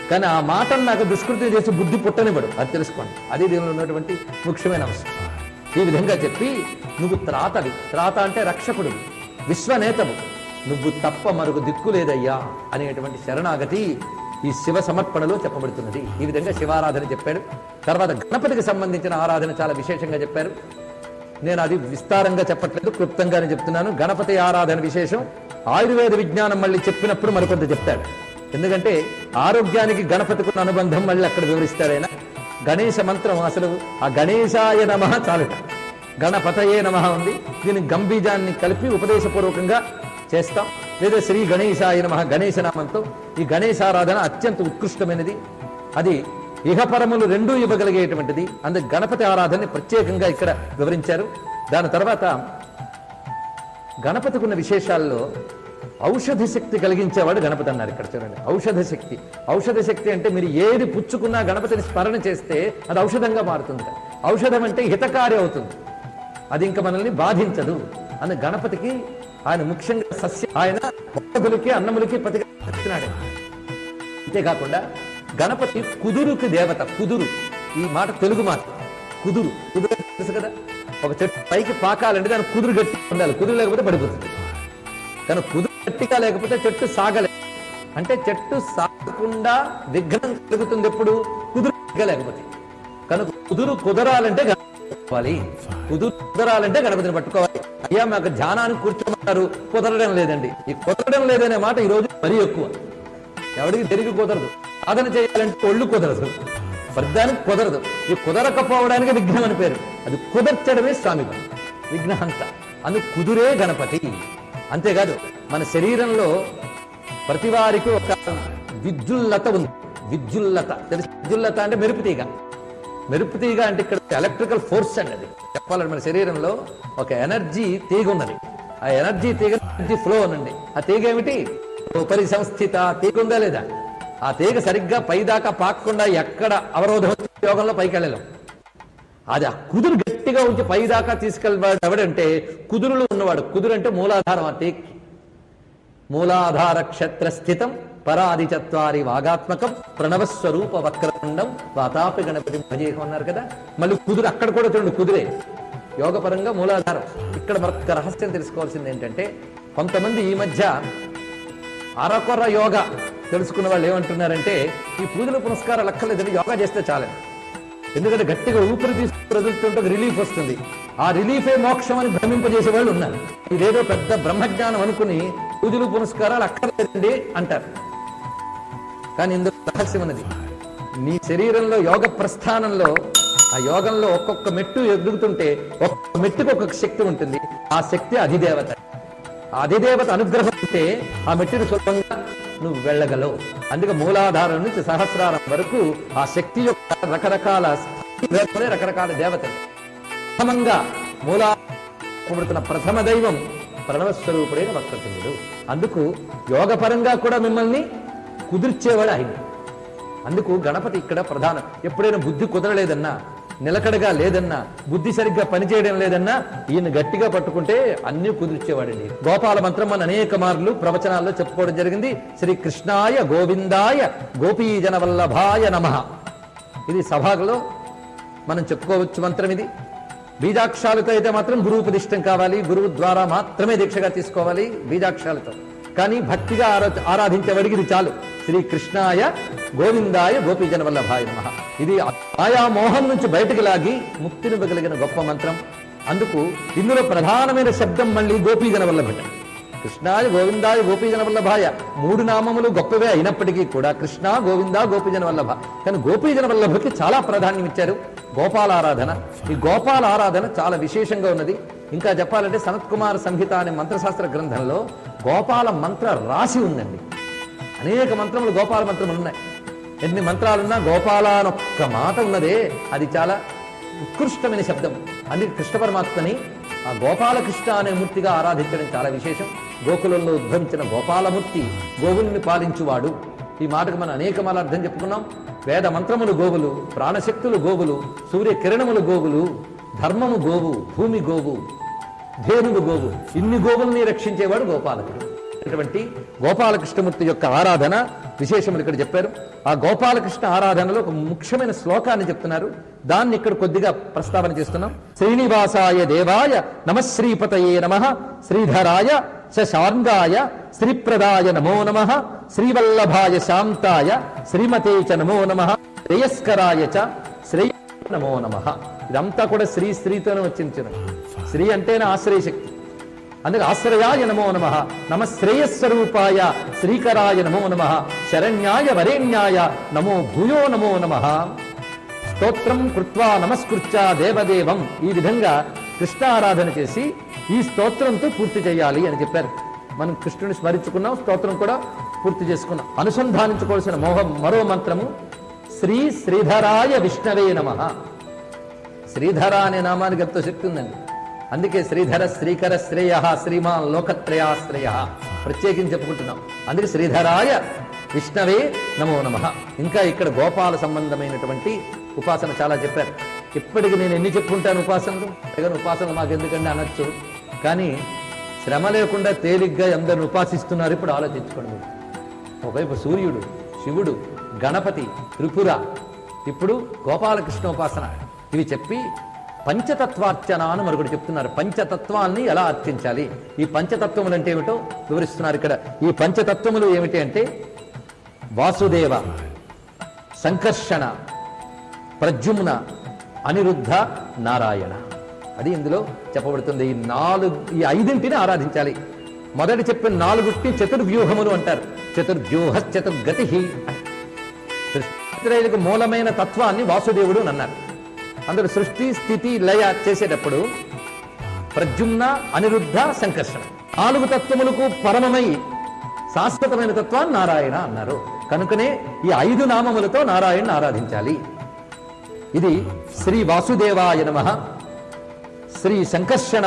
కానీ ఆ మాట అన్నాక దుష్కృతం చేసి బుద్ధి పుట్టనివ్వడు. అది తెలుసుకోండి. అది దీనిలో ఉన్నటువంటి ముఖ్యమైన అంశం. ఈ విధంగా చెప్పి నువ్వు త్రాతవి, త్రాత అంటే రక్షకుడు, విశ్వనేతవు, నువ్వు తప్ప మరొక దిక్కు లేదయ్యా అనేటువంటి శరణాగతి ఈ శివ సమర్పణలో చెప్పబడుతున్నది. ఈ విధంగా శివారాధన చెప్పాడు. తర్వాత గణపతికి సంబంధించిన ఆరాధన చాలా విశేషంగా చెప్పారు. నేను అది విస్తారంగా చెప్పట్లేదు, క్లుప్తంగానే చెప్తున్నాను. గణపతి ఆరాధన విశేషం ఆయుర్వేద విజ్ఞానం మళ్ళీ చెప్పినప్పుడు మరికొంత చెప్తాడు. ఎందుకంటే ఆరోగ్యానికి గణపతికి ఉన్న అనుబంధం మళ్ళీ అక్కడ వివరిస్తాడు ఆయన. గణేశ మంత్రం అసలు ఆ గణేశాయ నమః చాలుట, గణపతయే నమః ఉంది. దీని గంభీజాన్ని కలిపి ఉపదేశపూర్వకంగా చేస్తాం. లేదా శ్రీ గణేశాయ నమః గణేశనామంతో ఈ గణేశారాధన అత్యంత ఉత్కృష్టమైనది. అది ఇహపరములు రెండూ ఇవ్వగలిగేటువంటిది. అందుకు గణపతి ఆరాధనని ప్రత్యేకంగా ఇక్కడ వివరించారు. దాని తర్వాత గణపతికి ఉన్న విశేషాల్లో ఔషధ శక్తి కలిగించేవాడు గణపతి అన్నారు. ఇక్కడ చూడండి, ఔషధ శక్తి. ఔషధ శక్తి అంటే మీరు ఏది పుచ్చుకున్నా గణపతిని స్మరణ చేస్తే అది ఔషధంగా మారుతుంది. ఔషధం అంటే హితకారి అవుతుంది, అది ఇంకా మనల్ని బాధించదు అని గణపతికి ఆయన ముఖ్యంగా ఆయన భక్తులకి అన్నములకి ప్రతిష్ఠిస్తున్నాడు. అంతేకాకుండా గణపతి కుదురుకి దేవత. కుదురు, ఈ మాట తెలుగు మాట. కుదురు కుదురు తెలుసు కదా. ఒక చెట్టు పైకి పాకాలంటే దాని కుదురు గట్టి ఉండాలి, కుదురు లేకపోతే పడిపోతుంది. కానీ కుదురు గట్టిగా లేకపోతే చెట్టు సాగలేదు. అంటే చెట్టు సాగకుండా విఘ్నం కలుగుతుంది ఎప్పుడు? కుదురు గట్టిగా లేకపోతే. కనుక కుదురు కుదరాలంటే గణపతి, కుదురు కుదరాలంటే గణపతిని పట్టుకోవాలి. అయ్యా మాకు ధ్యానానికి కూర్చోమన్నారు, కుదరడం లేదండి. ఈ కుదరడం లేదనే మాట ఈ రోజు మరీ ఎక్కువ. ఎవడికి తిరిగి కుదరదు. సాధన చేయాలంటే ఒళ్ళు కుదరదు, ప్రధానికి కుదరదు. ఈ కుదరకపోవడానికి విఘ్నం అని పేరు. అది కుదర్చడమే స్వామి పని, విఘ్నం అంతా. అందుకు కుదురే గణపతి. అంతేకాదు మన శరీరంలో ప్రతి వారికి ఒక విద్యుల్లత ఉంది. విద్యుల్లత తెలుసు. విద్యుల్లత అంటే మెరుపుతీగ. మెరుపుతీగ అంటే ఇక్కడ ఎలక్ట్రికల్ ఫోర్స్ అండి. అది చెప్పాలంటే మన శరీరంలో ఒక ఎనర్జీ తీగ ఉన్నది. ఆ ఎనర్జీ తీగ ఎనర్జీ ఫ్లో అనండి. ఆ తీగ ఏమిటి? ఉపరి సంస్థిత తీగ ఉందా లేదా? ఆ తీగ సరిగ్గా పైదాకా పాకకుండా ఎక్కడ అవరోధం యోగంలో పైకి వెళ్ళలేం. అది ఆ కుదురు గట్టిగా ఉంచి పైదాకా తీసుకెళ్ళవాడు ఎవడంటే కుదురులో ఉన్నవాడు. కుదురు అంటే మూలాధారం. ఆ తీగకి మూలాధార క్షేత్ర స్థితం పరాది చత్వారి వాగాత్మకం ప్రణవస్వరూప వక్రతుండం వాతాపి గణపతి భజేహం అన్నారు కదా. మళ్ళీ కుదురు అక్కడ కూడా చూడండి, కుదురే యోగపరంగా మూలాధారం. ఇక్కడ మరొక రహస్యం తెలుసుకోవాల్సింది ఏంటంటే, కొంతమంది ఈ మధ్య అరకొర యోగా తెలుసుకున్న వాళ్ళు ఏమంటున్నారంటే, ఈ పూజలు పునస్కారాలు లెక్కలేదని యోగా చేస్తే చాలండి. ఎందుకంటే గట్టిగా ఊపిరి తీసుకుని వదులుతుంటే రిలీఫ్ వస్తుంది. ఆ రిలీఫే మోక్షం అని భ్రమింపజేసే వాళ్ళు ఉన్నారు. ఇదేదో పెద్ద బ్రహ్మజ్ఞానం అనుకుని పూజలు పునస్కారాలు అక్కర్లేదండి అంటారు. కానీ ఇందులో రహస్యం ఉన్నది. నీ శరీరంలో యోగ ప్రస్థానంలో ఆ యోగంలో ఒక్కొక్క మెట్టు ఎదుగుతుంటే ఒక్కొక్క మెట్టుకు ఒక్కొక్క శక్తి ఉంటుంది. ఆ శక్తి అధిదేవత. ఆ అధిదేవత అనుగ్రహం ఉంటే ఆ మెట్టును సులభంగా నువ్వు వెళ్ళగలవు. అందుకే మూలాధారం నుంచి సహస్రారం వరకు ఆ శక్తి యొక్క రకరకాల రకరకాల దేవతలు. ప్రథమంగా మూలాడుతున్న ప్రథమ దైవం ప్రణవస్వరూపుడైన వక్రతుండు. అందుకు యోగపరంగా కూడా మిమ్మల్ని కుదిర్చేవాడు ఆయన. అందుకు గణపతి ఇక్కడ ప్రధానం. ఎప్పుడైనా బుద్ధి కుదరలేదన్నా నిలకడగా లేదన్నా, బుద్ధి సరిగ్గా పనిచేయడం లేదన్నా ఈయన గట్టిగా పట్టుకుంటే అన్ని కుదిర్చేవాడండి. గోపాల మంత్రం మన అనేక మార్లు ప్రవచనాల్లో చెప్పుకోవడం జరిగింది. శ్రీ కృష్ణాయ గోవిందాయ గోపీజన వల్లభాయ నమః. ఇది సభలో మనం చెప్పుకోవచ్చు మంత్రం. ఇది బీజాక్షరాలతో అయితే మాత్రం గురువుపదిష్టం కావాలి, గురువు ద్వారా మాత్రమే దీక్షగా తీసుకోవాలి బీజాక్షరాలతో. కానీ భక్తిగా ఆరాధించేవాడికి ఇది చాలు. శ్రీ కృష్ణాయ గోవిందాయ గోపీజన వల్లభాయ నమః. ఇది ఆయా మోహం నుంచి బయటకు లాగి ముక్తినివ్వగలిగిన గొప్ప మంత్రం. అందుకు ఇందులో ప్రధానమైన శబ్దం మళ్ళీ గోపీజన వల్లభట. కృష్ణాయ గోవిందాయ గోపీజన వల్లభాయ 3 నామములు గొప్పవే అయినప్పటికీ కూడా కృష్ణ గోవింద గోపీజన వల్లభ, కానీ గోపీజన వల్లభకి చాలా ప్రాధాన్యం ఇచ్చారు. గోపాలారాధన, ఈ గోపాలారాధన చాలా విశేషంగా ఉన్నది. ఇంకా చెప్పాలంటే సనత్ కుమార సంహిత అనే మంత్రశాస్త్ర గ్రంథంలో గోపాల మంత్ర రాశి ఉందండి. అనేక మంత్రములు గోపాల మంత్రములు ఉన్నాయి. ఎన్ని మంత్రాలున్నా గోపాల అనొక్క మాట ఉన్నదే, అది చాలా ఉత్కృష్టమైన శబ్దం. అందుకే కృష్ణ పరమాత్మని ఆ గోపాలకృష్ణ అనే మూర్తిగా ఆరాధించడం చాలా విశేషం. గోకులంలో ఉద్భవించిన గోపాలమూర్తి గోవుల్ని పాలించువాడు. ఈ మాటకు మనం అనేకమాల అర్థం చెప్పుకున్నాం. వేద మంత్రములు గోవులు, ప్రాణశక్తులు గోవులు, సూర్య కిరణములు గోవులు, ధర్మము గోవు, భూమి గోవు, ధేనువు గోవు, ఇన్ని గోవుల్ని రక్షించేవాడు గోపాలకుడు. అటువంటి గోపాలకృష్ణమూర్తి యొక్క ఆరాధన విశేషములు ఇక్కడ చెప్పారు. ఆ గోపాలకృష్ణ ఆరాధనలో ఒక ముఖ్యమైన శ్లోకాన్ని చెప్తున్నారు. దాన్ని ఇక్కడ కొద్దిగా ప్రస్తావన చేస్తున్నాం. శ్రీనివాసాయ దేవాయ నమః శ్రీపతయే నమః శ్రీధరాయ శశార్ంగాయ శ్రీప్రదాయ నమో నమః శ్రీవల్లభాయ శాంతాయ శ్రీమతే చ నమో నమః శ్రేయస్కరాయ చ శ్రేయ నమో నమః. ఇదంతా కూడా శ్రీతోనే వచ్చింది. శ్రీ అంటేనే ఆశ్రయశక్తి. అందుకే ఆశ్రయాయ నమో నమః, నమ శ్రేయస్వరూపాయ శ్రీకరాయ నమో నమః, శరణ్యాయ వరేణ్యాయ నమో భూయో నమో నమః. స్తోత్రం కృత్వా నమస్కృత్య దేవదేవం. ఈ విధంగా కృష్ణ ఆరాధన చేసి ఈ స్తోత్రంతో పూర్తి చేయాలి అని చెప్పారు. మనం కృష్ణుని స్మరించుకున్నాం, స్తోత్రం కూడా పూర్తి చేసుకున్నాం. అనుసంధానించుకోవాల్సిన మరో మంత్రము శ్రీ శ్రీధరాయ విష్ణవే నమః. శ్రీధర అనే నామానికి ఎంతో శక్తి ఉందండి. అందుకే శ్రీధర శ్రీకర శ్రేయ శ్రీమాన్ లోకత్రయాశ్రయ ప్రత్యేకించి చెప్పుకుంటున్నాం. అందుకే శ్రీధరాయ విష్ణవే నమో నమః. ఇంకా ఇక్కడ గోపాల సంబంధమైనటువంటి ఉపాసన చాలా చెప్పారు. ఇప్పటికి నేను ఎన్ని చెప్పుకుంటాను ఉపాసనలు. ఉపాసనలు మాకు ఎందుకంటే అనొచ్చు, కానీ శ్రమ లేకుండా తేలిగ్గా ఎందరిని ఉపాసిస్తున్నారు ఇప్పుడు ఆలోచించుకోండి. ఒకవైపు సూర్యుడు, శివుడు, గణపతి, త్రిపుర, ఇప్పుడు గోపాలకృష్ణ ఉపాసన. ఇవి చెప్పి పంచతత్వార్చన అని మరొకటి చెప్తున్నారు. పంచతత్వాన్ని ఎలా అర్చించాలి, ఈ పంచతత్వములు అంటే ఏమిటో వివరిస్తున్నారు ఇక్కడ. ఈ పంచతత్వములు ఏమిటి అంటే వాసుదేవ, సంకర్షణ, ప్రద్యుమ్న, అనిరుద్ధ, నారాయణ. అది ఇందులో చెప్పబడుతుంది. ఈ 5 ఆరాధించాలి. మొదటి చెప్పిన 4 చతుర్వ్యూహములు అంటారు. చతుర్వ్యూహ చతుర్గతి. సృష్టికి మూలమైన తత్వాన్ని వాసుదేవుడు అని అన్నారు. అందులో సృష్టి స్థితి లయ చేసేటప్పుడు ప్రద్యుమ్న, అనిరుద్ధ, సంకర్షణ 4 తత్వములకు పరమమై శాశ్వతమైన తత్వాన్ని నారాయణ అన్నారు. కనుకనే ఈ 5 నామములతో నారాయణ ఆరాధించాలి. ఇది శ్రీ వాసుదేవాయ నమః, శ్రీ సంకర్షణ,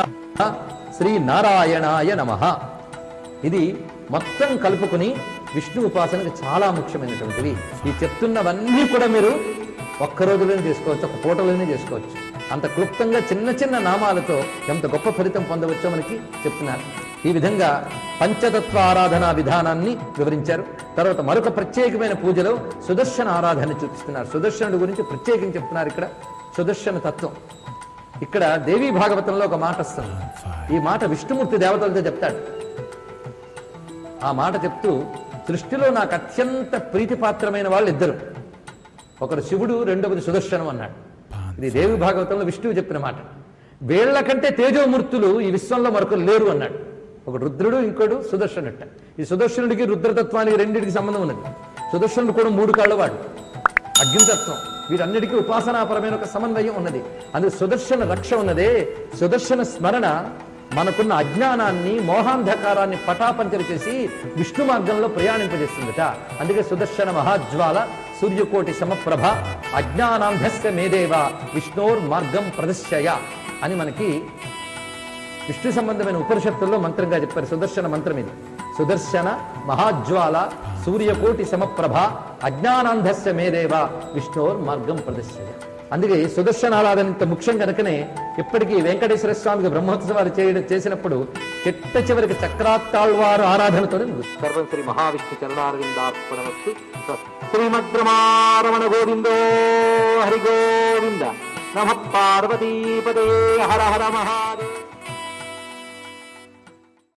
శ్రీ నారాయణాయ నమః. ఇది మొత్తం కలుపుకుని విష్ణు ఉపాసనకు చాలా ముఖ్యమైనటువంటివి. ఈ చెప్తున్నవన్నీ కూడా మీరు ఒక్క రోజులోనే చేసుకోవచ్చు, ఒక పూటలోనే చేసుకోవచ్చు. అంత క్లుప్తంగా చిన్న చిన్న నామాలతో ఎంత గొప్ప ఫలితం పొందవచ్చో మనకి చెప్తున్నారు. ఈ విధంగా పంచతత్వ ఆరాధనా విధానాన్ని వివరించారు. తర్వాత మరొక ప్రత్యేకమైన పూజలో సుదర్శన ఆరాధన చూపిస్తున్నారు. సుదర్శనుడి గురించి ప్రత్యేకించి చెప్తున్నారు ఇక్కడ. సుదర్శన తత్వం ఇక్కడ దేవీ భాగవతంలో ఒక మాట వస్తుంది. ఈ మాట విష్ణుమూర్తి దేవతలతో చెప్తాడు. ఆ మాట చెప్తూ సృష్టిలో నాకు అత్యంత ప్రీతిపాత్రమైన వాళ్ళు 2. ఒకరు శివుడు, రెండవది సుదర్శనం అన్నాడు. ఇది దేవి భాగవతంలో విష్ణువు చెప్పిన మాట. వీళ్లకంటే తేజోమూర్తులు ఈ విశ్వంలో మరొకరు లేరు అన్నాడు. ఒకడు రుద్రుడు, ఇంకోడు సుదర్శనుట. ఈ సుదర్శనుడికి రుద్రతత్వానికి రెండింటికి సంబంధం ఉన్నది. సుదర్శనుడు కూడా 3 కాళ్ళ వాడు, అగ్నితత్వం. వీరన్నిటికీ ఉపాసనాపరమైన ఒక సమన్వయం ఉన్నది. అందుకే సుదర్శన రక్ష ఉన్నదే. సుదర్శన స్మరణ మనకున్న అజ్ఞానాన్ని, మోహాంధకారాన్ని పటాపంచలు చేసి విష్ణు మార్గంలో ప్రయాణింపజేస్తుందట. అందుకే సుదర్శన మహాజ్వాల సూర్యకోటి సమప్రభ అజ్ఞానాంధస్య మేదేవ విష్ణోర్ మార్గం ప్రదర్శయ అని మనకి విష్ణు సంబంధమైన ఉపనిషత్తుల్లో మంత్రంగా చెప్పారు. సుదర్శన మంత్రం ఇది. సుదర్శన మహాజ్వాల సూర్యకోటి సమప్రభ అజ్ఞానాంధస్య మేదేవ విష్ణోర్ మార్గం ప్రదర్శయ. అందుకే సుదర్శనారాధన ఇంత ముఖ్యం కనుకనే ఇప్పటికీ వెంకటేశ్వర స్వామికి బ్రహ్మోత్సవాలు చేసినప్పుడు చిట్ట చివరికి చక్రాత్తాళ్వారు ఆరాధనతోనే ముగుస్తుంది. సర్వం శ్రీ మహావిష్ణు చరణారవిందార్పణమస్తు. శ్రీమద్రమారమణ గోవిందో హరి గోవింద. నమః పార్వతీపదే. హర హర మహాదేవ.